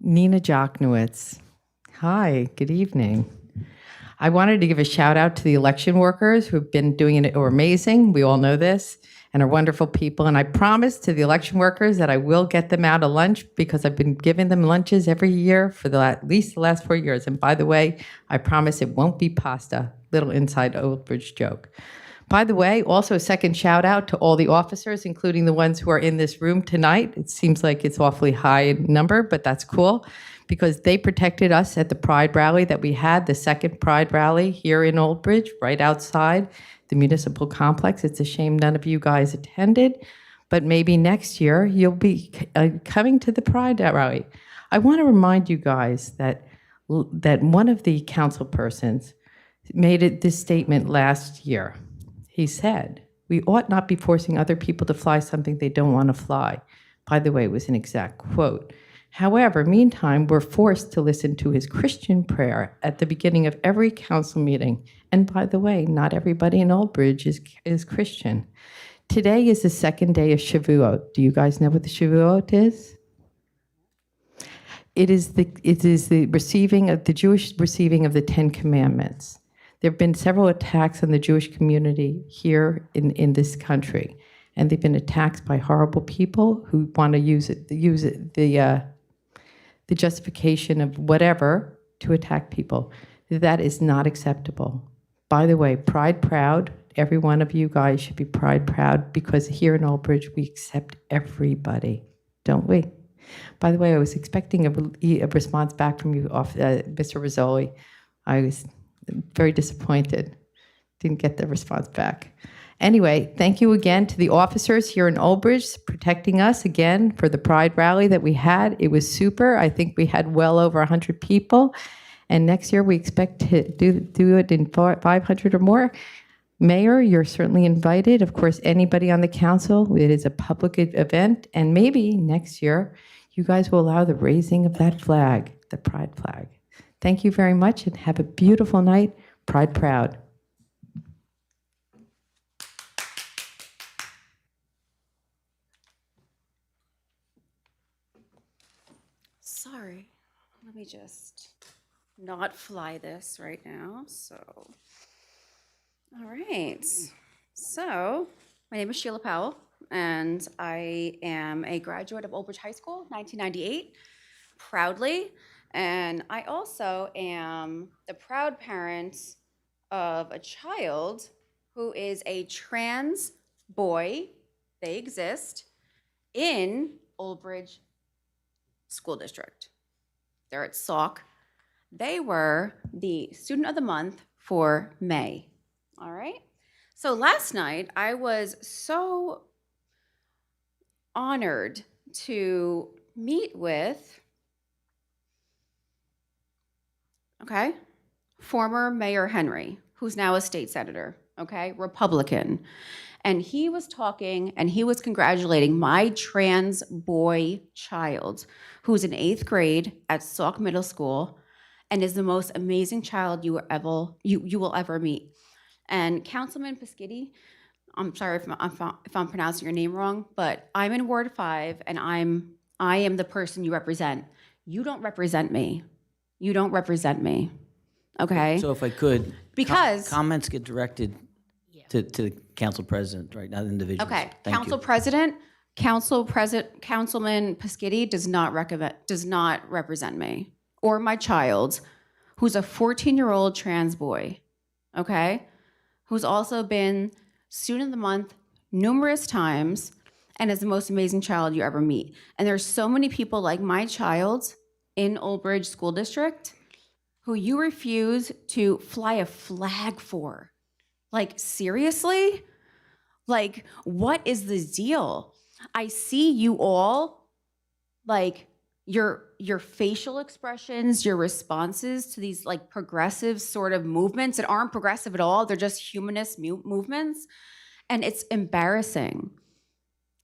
Nina Joknowitz. Hi, good evening. I wanted to give a shout out to the election workers who've been doing it, are amazing. We all know this, and are wonderful people. And I promise to the election workers that I will get them out a lunch because I've been giving them lunches every year for at least the last 4 years. And by the way, I promise it won't be pasta. Little inside Old Bridge joke. By the way, also a second shout out to all the officers, including the ones who are in this room tonight. It seems like it's awfully high in number, but that's cool because they protected us at the Pride rally that we had, the second Pride rally here in Old Bridge, right outside the municipal complex. It's a shame none of you guys attended, but maybe next year you'll be coming to the Pride rally. I want to remind you guys that one of the council persons made this statement last year. He said, "We ought not be forcing other people to fly something they don't want to fly." By the way, it was an exact quote. However, meantime, we're forced to listen to his Christian prayer at the beginning of every council meeting. And by the way, not everybody in Old Bridge is Christian. Today is the second day of Shavuot. Do you guys know what the Shavuot is? It is the receiving of the Jewish receiving of the Ten Commandments. There have been several attacks on the Jewish community here in this country, and they've been attacks by horrible people who want to use the justification of whatever to attack people. That is not acceptable. By the way, Pride Proud, every one of you guys should be Pride Proud because here in Old Bridge we accept everybody, don't we? By the way, I was expecting a response back from you, Mr. Rizzoli. I was very disappointed. Didn't get the response back. Anyway, thank you again to the officers here in Old Bridge protecting us again for the Pride rally that we had. It was super. I think we had well over 100 people. And next year we expect to do it in 500 or more. Mayor, you're certainly invited. Of course, anybody on the council. It is a public event. And maybe next year you guys will allow the raising of that flag, the Pride flag. Thank you very much and have a beautiful night. Pride Proud. Sorry, let me just not fly this right now. So, all right. So, my name is Sheila Powell, and I am a graduate of Old Bridge High School, 1998, proudly. And I also am the proud parent of a child who is a trans boy. They exist in Old Bridge School District. They're at SAUC. They were the student of the month for May. All right. So last night I was so honored to meet with former Mayor Henry, who's now a state senator, Republican. And he was talking and he was congratulating my trans boy child, who's in 8th grade at Sauk Middle School and is the most amazing child you will ever meet. And Councilman Pasquini, I'm sorry if I'm pronouncing your name wrong, but I'm in Ward 5 and I am the person you represent. You don't represent me. You don't represent me, okay? So if I could. Because- Comments get directed to the council president, right, not individuals. Okay, Thank Council you. President, Councilman Pescitti does not represent me or my child, who's a 14-year-old trans boy, okay? Who's also been Student of the Month numerous times and is the most amazing child you ever meet. And there's so many people like my child in Old Bridge School District who you refuse to fly a flag for. Like, seriously? Like, what is the deal? I see you all, like, your facial expressions, your responses to these, like, progressive sort of movements that aren't progressive at all. They're just humanist movements. And it's embarrassing.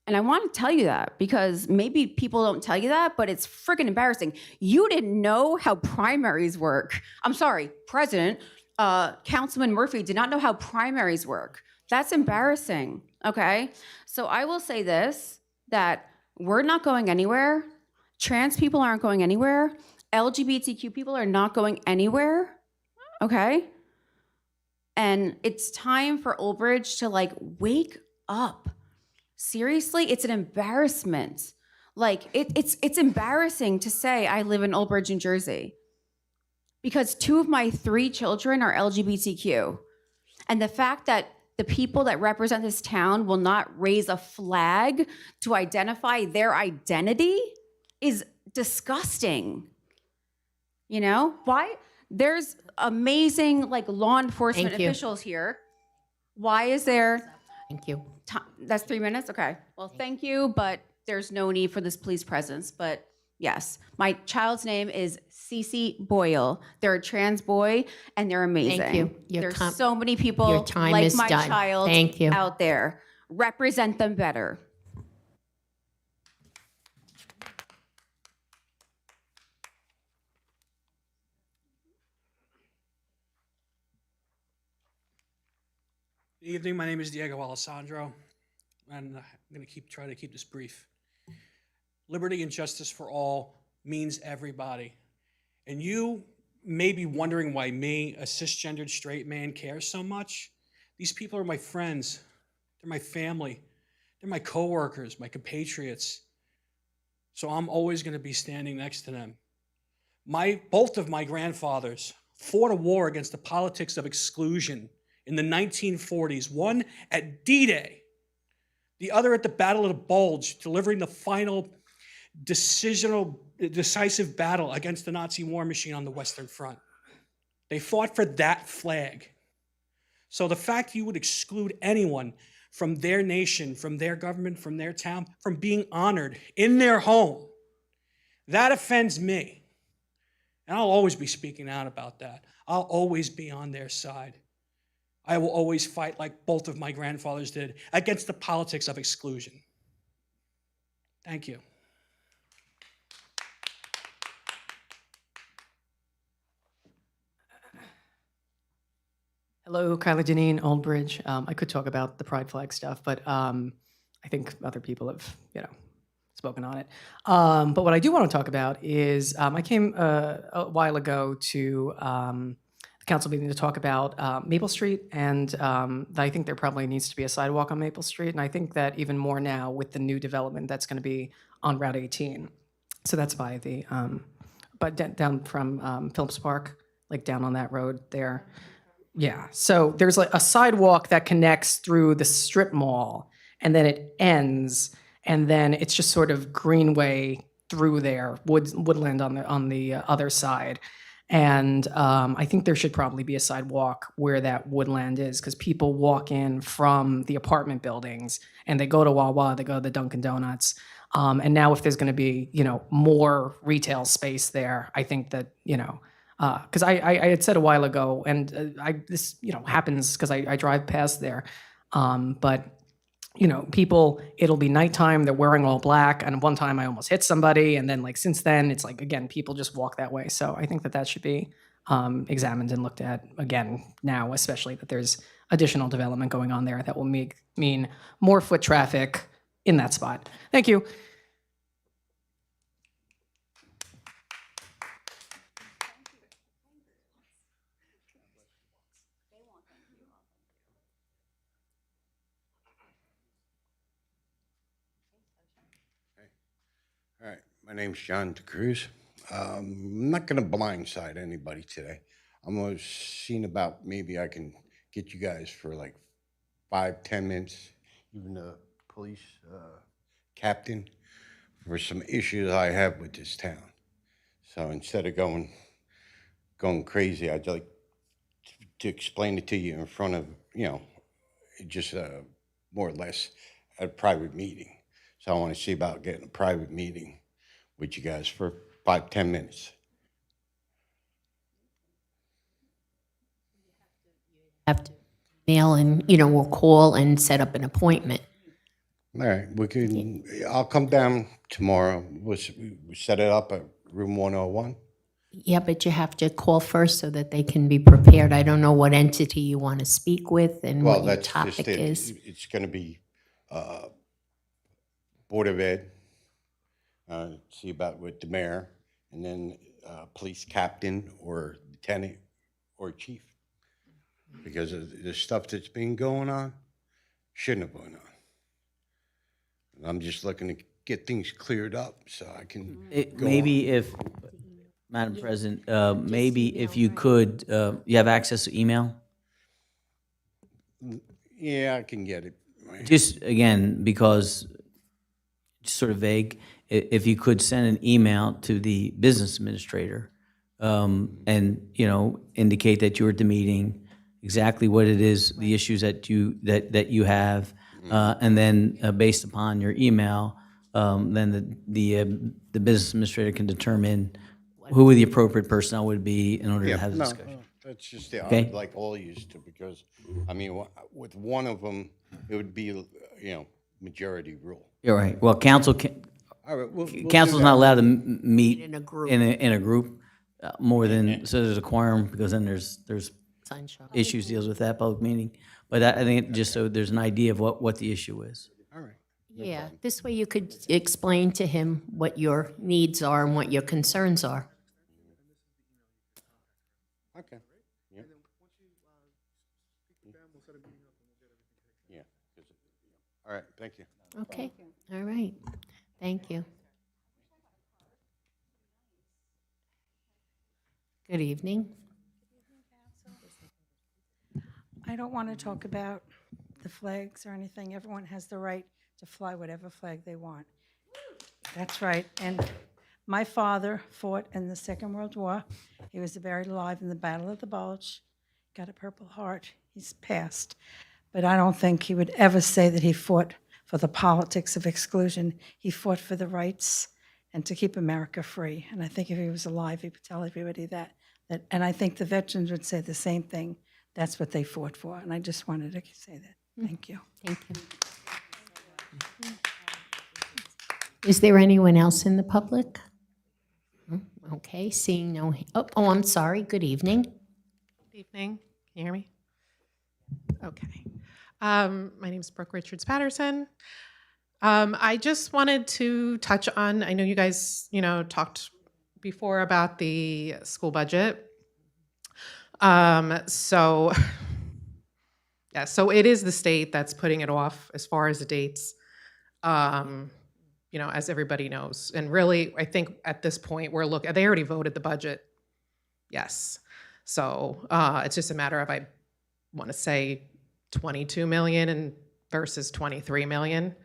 And I want to tell you that because maybe people don't tell you that, but it's freaking embarrassing. You didn't know how primaries work. I'm sorry, President, Councilman Murphy did not know how primaries work. That's embarrassing, okay? So I will say this, that we're not going anywhere. Trans people aren't going anywhere. LGBTQ people are not going anywhere, okay? And it's time for Old Bridge to, like, wake up. Seriously, it's an embarrassment. Like, it's embarrassing to say I live in Old Bridge, New Jersey, because 2 of my 3 children are LGBTQ. And the fact that the people that represent this town will not raise a flag to identify their identity is disgusting. You know? Why? There's amazing, like, law enforcement Thank you. officials here. Why is there... Thank you. That's 3 minutes? Okay. Well, thank you, but there's no need for this police presence. But yes, my child's name is Cece Boyle. They're a trans boy, and they're amazing. Thank you. There's so many people your time like is my done. child Thank you. out there. Represent them better. Good evening. My name is Diego Alessandro, and I'm going to try to keep this brief. Liberty and justice for all means everybody. And you may be wondering why me, a cisgendered straight man, cares so much. These people are my friends. They're my family. They're my coworkers, my compatriots. So I'm always going to be standing next to them. Both of my grandfathers fought a war against the politics of exclusion in the 1940s, one at D-Day, the other at the Battle of the Bulge, delivering the final decisive battle against the Nazi war machine on the Western Front. They fought for that flag. So the fact you would exclude anyone from their nation, from their government, from their town, from being honored in their home, that offends me. And I'll always be speaking out about that. I'll always be on their side. I will always fight, like both of my grandfathers did, against the politics of exclusion. Thank you. Hello, Kylie Janine, Old Bridge. I could talk about the pride flag stuff, but I think other people have, spoken on it. But what I do want to talk about is I came a while ago to the council meeting to talk about Maple Street, and I think there probably needs to be a sidewalk on Maple Street, and I think that even more now with the new development that's going to be on Route 18. So that's by the, but down from Phillips Park, like down on that road there. Yeah, so there's like a sidewalk that connects through the strip mall, and then it ends, and then it's just sort of greenway through there, woodland on the other side. And I think there should probably be a sidewalk where that woodland is, because people walk in from the apartment buildings, and they go to Wawa, they go to the Dunkin' Donuts. And now if there's going to be, more retail space there, I think that, because I had said a while ago, and this happens because I drive past there, but people, it'll be nighttime, they're wearing all black, and one time I almost hit somebody, and then since then it's again, people just walk that way. So I think that should be examined and looked at again now, especially that there's additional development going on there that will mean more foot traffic in that spot. Thank you. My name's John DeCruz. I'm not going to blindside anybody today. I'm going to see about maybe I can get you guys for like 5-10 minutes, even the police captain, for some issues I have with this town. So instead of going crazy, I'd like to explain it to you in front of, just more or less a private meeting. So I want to see about getting a private meeting with you guys for 5-10 minutes. Have to mail and, we'll call and set up an appointment. All right, I'll come down tomorrow. We set it up at room 101. Yeah, but you have to call first so that they can be prepared. I don't know what entity you want to speak with and Well, what your that's just topic it. is. It's going to be Board of Ed, see about with the mayor, and then police captain or lieutenant or chief. Because of the stuff that's been going on, shouldn't have gone on. And I'm just looking to get things cleared up so I can go Maybe if, Madam President, maybe if you could, you have access to email? Yeah, I can get it. Just, again, because it's sort of vague, if you could send an email to the business administrator and, indicate that you were at the meeting, exactly what it is, the issues that you have, and then based upon your email, then the business administrator can determine who the appropriate personnel would be in order to have the discussion. That's just it. Okay. I'd like all used to, because, with one of them, it would be, majority rule. You're right. Well, council can, All right, we'll do council's that. not allowed to meet In a group. in a group more than, so there's a quorum, because then there's Sunshine. issues deals with that public meeting. But I think just so there's an idea of what the issue is. All right. Yeah, this way you could explain to him what your needs are and what your concerns are. Okay. Yeah. Yeah. All right, thank you. Okay, all right. Thank you. Good evening. I don't want to talk about the flags or anything. Everyone has the right to fly whatever flag they want. That's right. And my father fought in the Second World War. He was buried alive in the Battle of the Bulge, got a Purple Heart. He's passed. But I don't think he would ever say that he fought for the politics of exclusion. He fought for the rights and to keep America free. And I think if he was alive, he would tell everybody that. And I think the veterans would say the same thing. That's what they fought for. And I just wanted to say that. Thank you. Thank you. Is there anyone else in the public? Okay, seeing no, I'm sorry, good evening. Good evening. Can you hear me? Okay. My name is Brooke Richards-Patterson. I just wanted to touch on, I know you guys, talked before about the school budget. So it is the state that's putting it off as far as the dates, as everybody knows. And really, I think at this point, they already voted the budget. Yes. So it's just a matter of, I want to say 22 million versus 23 million.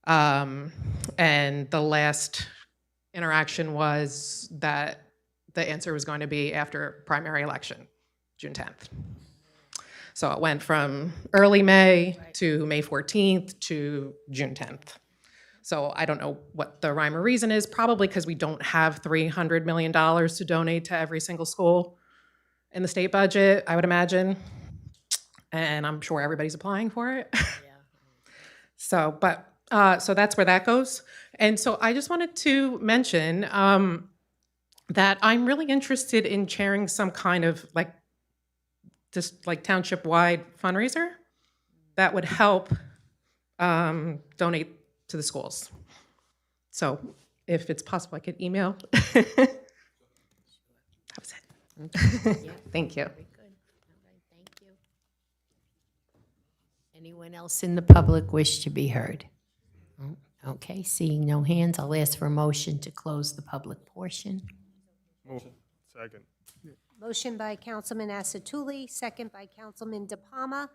And the last interaction was that the answer was going to be after primary election, June 10th. So it went from early May to May 14th to June 10th. So I don't know what the rhyme or reason is, probably because we don't have $300 million to donate to every single school in the state budget, I would imagine. And I'm sure everybody's applying for it. So that's where that goes. And so I just wanted to mention that I'm really interested in chairing some kind of township-wide fundraiser that would help donate to the schools. So if it's possible, I could email. That was it. Thank you. Anyone else in the public wish to be heard? Okay, seeing no hands, I'll ask for a motion to close the public portion. Move. Second. Motion by Councilman Asatuli, second by Councilman DePalma.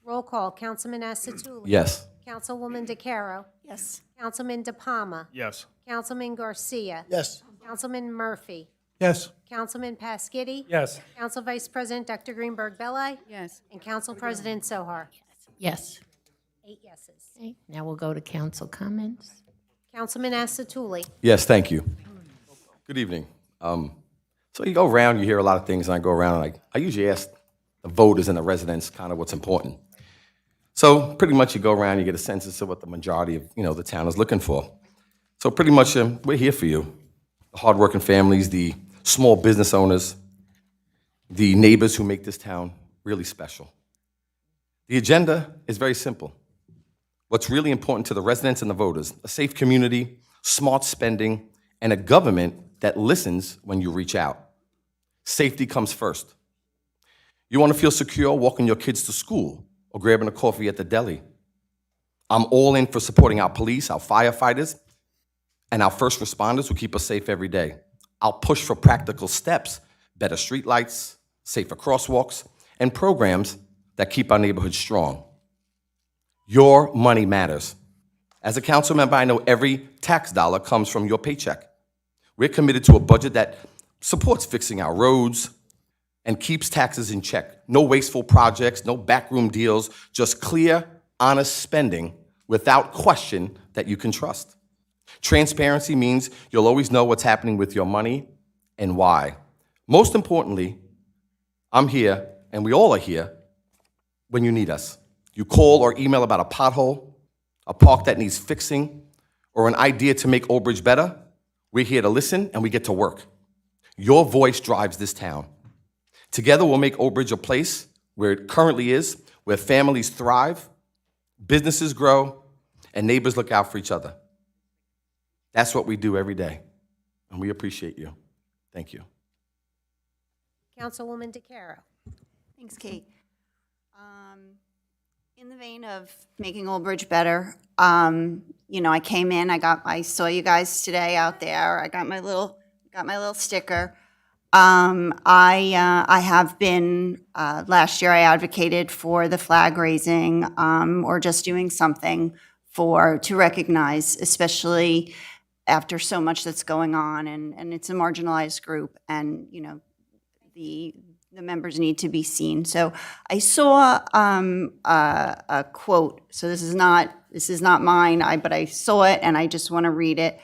Roll call, Councilman Asatuli. Yes. Councilwoman DeCaro. Yes. Councilman DePalma. Yes. Councilman Garcia. Yes. Councilman Murphy. Yes. Councilman Pasquity. Yes. Council Vice President Dr. Greenberg Belli. Yes. And Council President Sohar. Yes. 8 yeses. Okay, now we'll go to council comments. Councilman Asatuli. Yes, thank you. Good evening. So you go around, you hear a lot of things, and I go around, and I usually ask the voters and the residents kind of what's important. So pretty much you go around, you get a census of what the majority of, the town is looking for. So pretty much we're here for you. The hardworking families, the small business owners, the neighbors who make this town really special. The agenda is very simple. What's really important to the residents and the voters: a safe community, smart spending, and a government that listens when you reach out. Safety comes first. You want to feel secure walking your kids to school or grabbing a coffee at the deli. I'm all in for supporting our police, our firefighters, and our first responders who keep us safe every day. I'll push for practical steps, better streetlights, safer crosswalks, and programs that keep our neighborhoods strong. Your money matters. As a council member, I know every tax dollar comes from your paycheck. We're committed to a budget that supports fixing our roads and keeps taxes in check. No wasteful projects, no backroom deals, just clear, honest spending without question that you can trust. Transparency means you'll always know what's happening with your money and why. Most importantly, I'm here, and we all are here, when you need us. You call or email about a pothole, a park that needs fixing, or an idea to make Old Bridge better. We're here to listen, and we get to work. Your voice drives this town. Together, we'll make Old Bridge a place where it currently is, where families thrive, businesses grow, and neighbors look out for each other. That's what we do every day, and we appreciate you. Thank you. Councilwoman DeCaro. Thanks, Kate. In the vein of making Old Bridge better, I came in, I saw you guys today out there. I got my little sticker. I have been, last year I advocated for the flag raising, or just doing something to recognize, especially after so much that's going on, and it's a marginalized group, and, the members need to be seen. So I saw a quote. So this is not mine, but I saw it, and I just want to read it.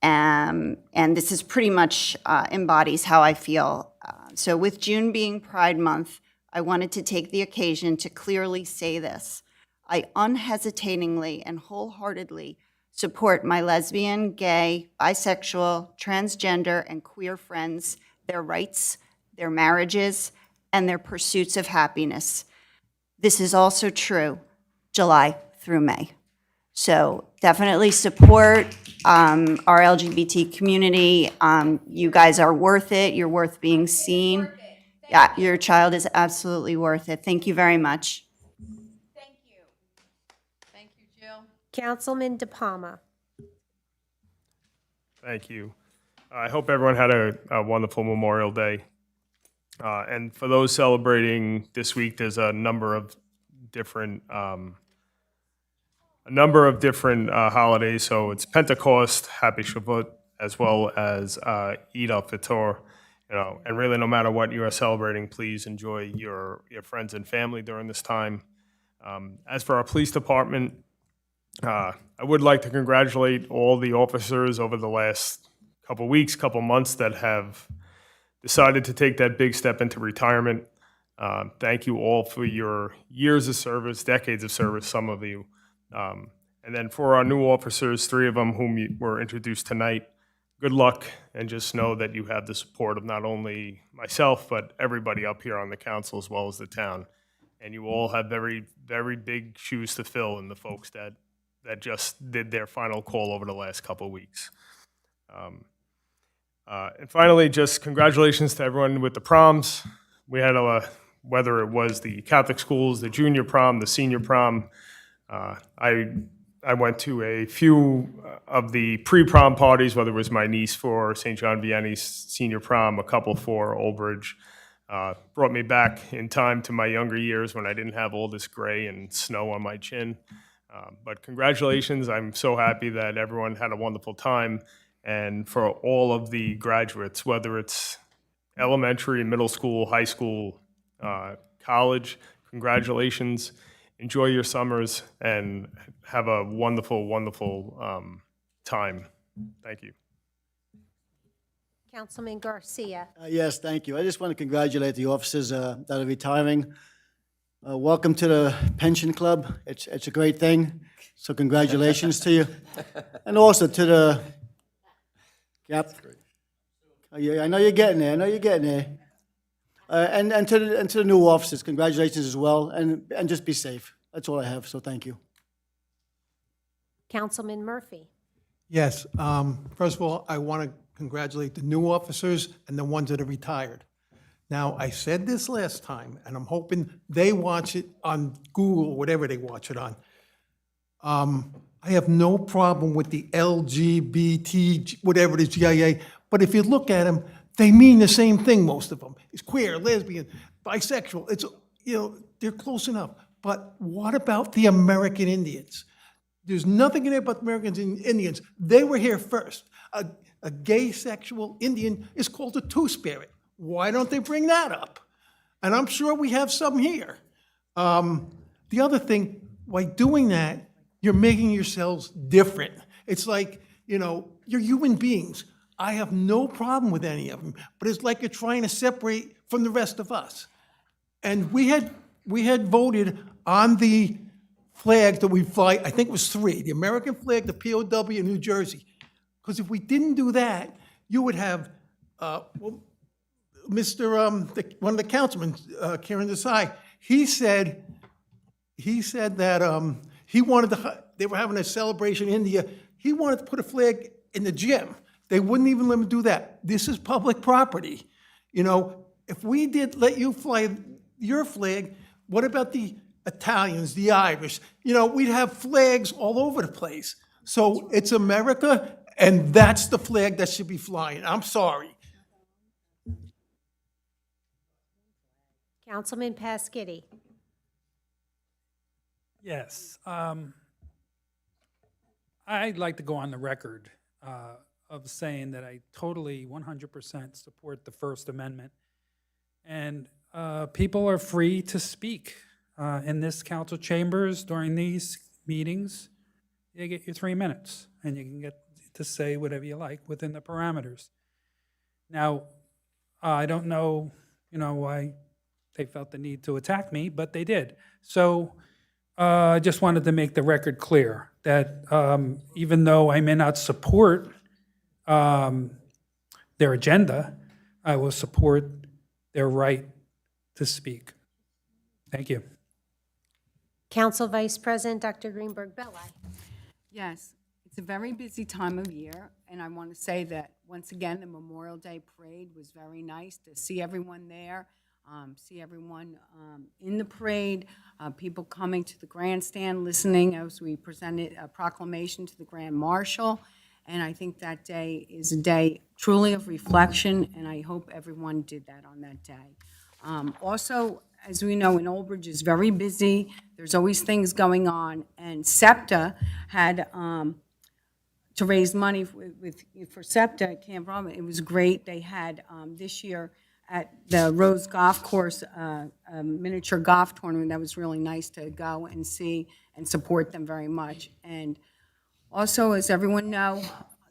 And this is pretty much embodies how I feel. So with June being Pride Month, I wanted to take the occasion to clearly say this. I unhesitatingly and wholeheartedly support my lesbian, gay, bisexual, transgender, and queer friends, their rights, their marriages, and their pursuits of happiness. This is also true July through May. So definitely support our LGBT community. You guys are worth it. You're worth being seen. Yeah, your child is absolutely worth it. Thank you very much. Thank you. Thank you, Jill. Councilman DePalma. Thank you. I hope everyone had a wonderful Memorial Day. And for those celebrating this week, there's a number of different holidays. So it's Pentecost, Happy Shavuot, as well as Eid al-Fitr. And really, no matter what you are celebrating, please enjoy your friends and family during this time. As for our police department, I would like to congratulate all the officers over the last couple weeks, couple months that have decided to take that big step into retirement. Thank you all for your years of service, decades of service, some of you. And then for our new officers, 3 of them whom were introduced tonight, good luck, and just know that you have the support of not only myself, but everybody up here on the council as well as the town. And you all have very, very big shoes to fill, and the folks that just did their final call over the last couple of weeks. And finally, just congratulations to everyone with the proms. We had whether it was the Catholic schools, the junior prom, the senior prom. I I went to a few of the pre-prom parties, whether it was my niece for St. John Vianney's senior prom, a couple for Old Bridge. Brought me back in time to my younger years when I didn't have all this gray and snow on my chin. But congratulations, I'm so happy that everyone had a wonderful time. And for all of the graduates, whether it's elementary, middle school, high school, college, congratulations. Enjoy your summers and have a wonderful, wonderful time. Thank you. Councilman Garcia. Yes, thank you. I just want to congratulate the officers that are retiring. Welcome to the pension club. It's a great thing, so congratulations to you. And also to the, yep. I know you're getting there, And to the new officers, congratulations as well, and just be safe. That's all I have, so thank you. Councilman Murphy. Yes, first of all, I want to congratulate the new officers and the ones that are retired. Now, I said this last time, and I'm hoping they watch it on Google, whatever they watch it on. I have no problem with the LGBT, whatever it is, GIA, but if you look at them, they mean the same thing, most of them. It's queer, lesbian, bisexual, it's, they're close enough. But what about the American Indians? There's nothing in there about Americans and Indians. They were here first. A gay sexual Indian is called a two-spirit. Why don't they bring that up? And I'm sure we have some here. The other thing, by doing that, you're making yourselves different. It's like, you're human beings. I have no problem with any of them, but it's like you're trying to separate from the rest of us. And we had voted on the flags that we fly, I think it was 3, the American flag, the POW in New Jersey. Because if we didn't do that, you would have, one of the councilmen, Karen Desai, he said that he wanted they were having a celebration in India, he wanted to put a flag in the gym. They wouldn't even let him do that. This is public property. If we did let you fly your flag, what about the Italians, the Irish? We'd have flags all over the place. So it's America, and that's the flag that should be flying. I'm sorry. Councilman Pasquini. Yes. I'd like to go on the record of saying that I totally 100% support the First Amendment. And people are free to speak in this council chambers during these meetings. You get your 3 minutes, and you can get to say whatever you like within the parameters. Now, I don't know, why they felt the need to attack me, but they did. So I just wanted to make the record clear that even though I may not support their agenda, I will support their right to speak. Thank you. Council Vice President Dr. Greenberg Belli. Yes, it's a very busy time of year, and I want to say that, once again, the Memorial Day Parade was very nice to see everyone there, see everyone in the parade, people coming to the grandstand, listening as we presented a proclamation to the Grand Marshal, and I think that day is a day truly of reflection, and I hope everyone did that on that day. Also, as we know, in Old Bridge is very busy. There's always things going on, and SEPTA had to raise money for SEPTA at Camp Robin. It was great. They had this year at the Rose Golf Course a miniature golf tournament. That was really nice to go and see and support them very much. And also, as everyone know,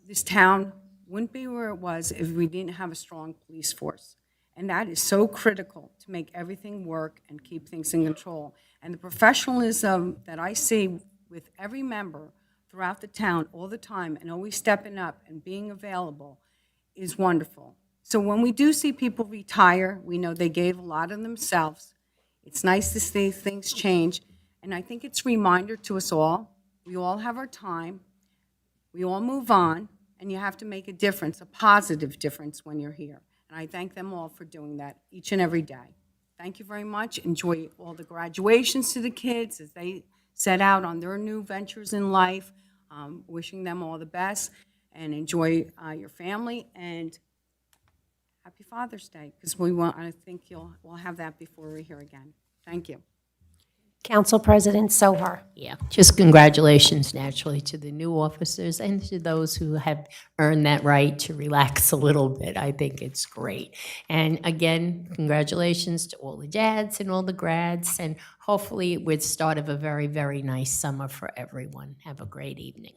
this town wouldn't be where it was if we didn't have a strong police force. And that is so critical to make everything work and keep things in control. And the professionalism that I see with every member throughout the town all the time and always stepping up and being available is wonderful. So when we do see people retire, we know they gave a lot of themselves. It's nice to see things change. And I think it's a reminder to us all, we all have our time, we all move on, and you have to make a difference, a positive difference when you're here. And I thank them all for doing that each and every day. Thank you very much. Enjoy all the graduations to the kids as they set out on their new ventures in life. Wishing them all the best and enjoy your family, and happy Father's Day, because I think we'll have that before we're here again. Thank you. Council President Sohar. Yeah, just congratulations naturally to the new officers and to those who have earned that right to relax a little bit. I think it's great. And again, congratulations to all the dads and all the grads, and hopefully with start of a very, very nice summer for everyone. Have a great evening.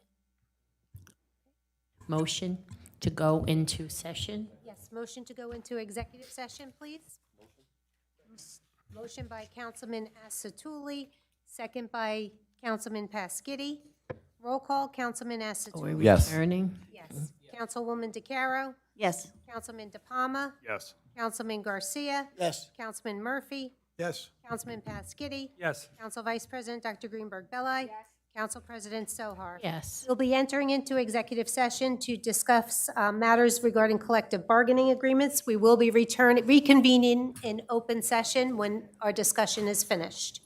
Motion to go into session. Yes, motion to go into executive session, please. Motion by Councilman Asatuli, second by Councilman Pasquitti. Roll call, Councilman Are Asatuli. we Yes. returning? Yes. Councilwoman DeCaro. Yes. Councilman DePalma. Yes. Councilman Garcia. Yes. Councilman Murphy. Yes. Councilman Pasquitti. Yes. Council Vice President Dr. Greenberg Belli. Yes. Council President Sohar. Yes. We'll be entering into executive session to discuss matters regarding collective bargaining agreements. We will be reconvening in open session when our discussion is finished.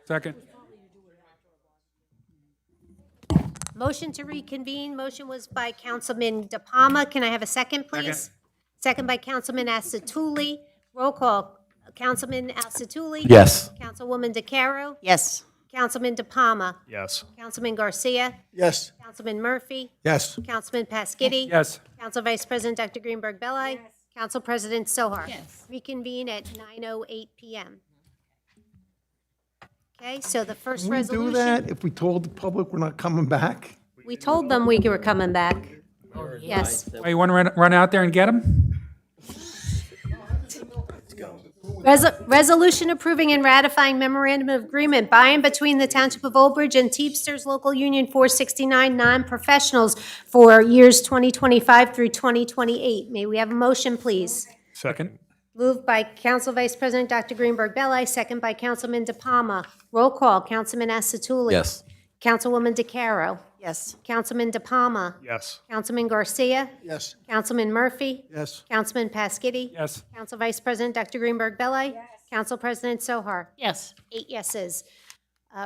Second. Motion to reconvene, motion was by Councilman DePalma. Can I have a second, please? Second by Councilman Asatuli. Roll call. Councilman Asatuli? Yes. Councilwoman DeCaro? Yes. Councilman DePalma? Yes. Councilman Garcia? Yes. Councilman Murphy? Yes. Councilman Pasquitti? Yes. Council Vice President Dr. Greenberg Belli? Council President Sohar? Reconvene at 9:08 PM. Okay, so the first Can we do resolution. that if we told the public we're not coming back? We told them we were coming back. Yes. Oh, you want to run out there and get them? Resolution approving and ratifying memorandum of agreement by and between the Township of Old Bridge and Teamsters Local Union 469 non-professionals for years 2025 through 2028. May we have a motion, please? Second. Moved by Council Vice President Dr. Greenberg Belli, second by Councilman DePalma. Roll call, Councilman Asatuli. Yes. Councilwoman DeCaro. Yes. Councilman DePalma. Yes. Councilman Garcia. Yes. Councilman Murphy. Yes. Councilman Pasquitti. Yes. Council Vice President Dr. Greenberg Belli. Council President Sohar. Yes. 8 yeses.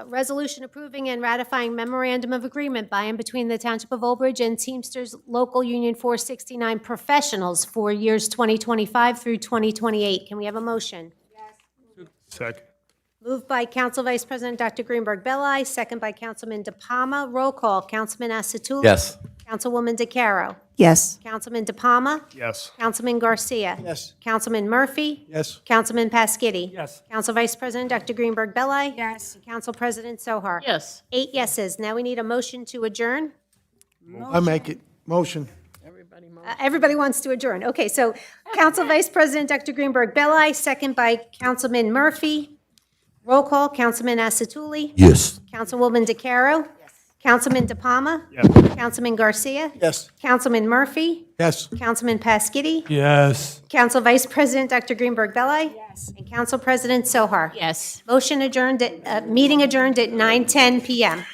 Resolution approving and ratifying memorandum of agreement by and between the Township of Old Bridge and Teamsters Local Union 469 professionals for years 2025 through 2028. Can we have a motion? Second. Moved by Council Vice President Dr. Greenberg Belli, second by Councilman DePalma. Roll call, Councilman Asatuli. Yes. Councilwoman DeCaro. Yes. Councilman DePalma. Yes. Councilman Garcia. Yes. Councilman Murphy. Yes. Councilman Pasquitti. Yes. Council Vice President Dr. Greenberg Belli. Yes. Council President Sohar. Yes. 8 yeses. Now we need a motion to adjourn. I make it. Motion. Everybody wants to adjourn. Okay, so Council Vice President Dr. Greenberg Belli, second by Councilman Murphy. Roll call, Councilman Asatuli. Yes. Councilwoman DeCaro. Councilman DePalma. Yes. Councilman Garcia. Yes. Councilman Murphy. Yes. Councilman Pasquitti. Yes. Council Vice President Dr. Greenberg Belli. And Council President Sohar. Yes. Motion adjourned, meeting adjourned at 9:10 PM.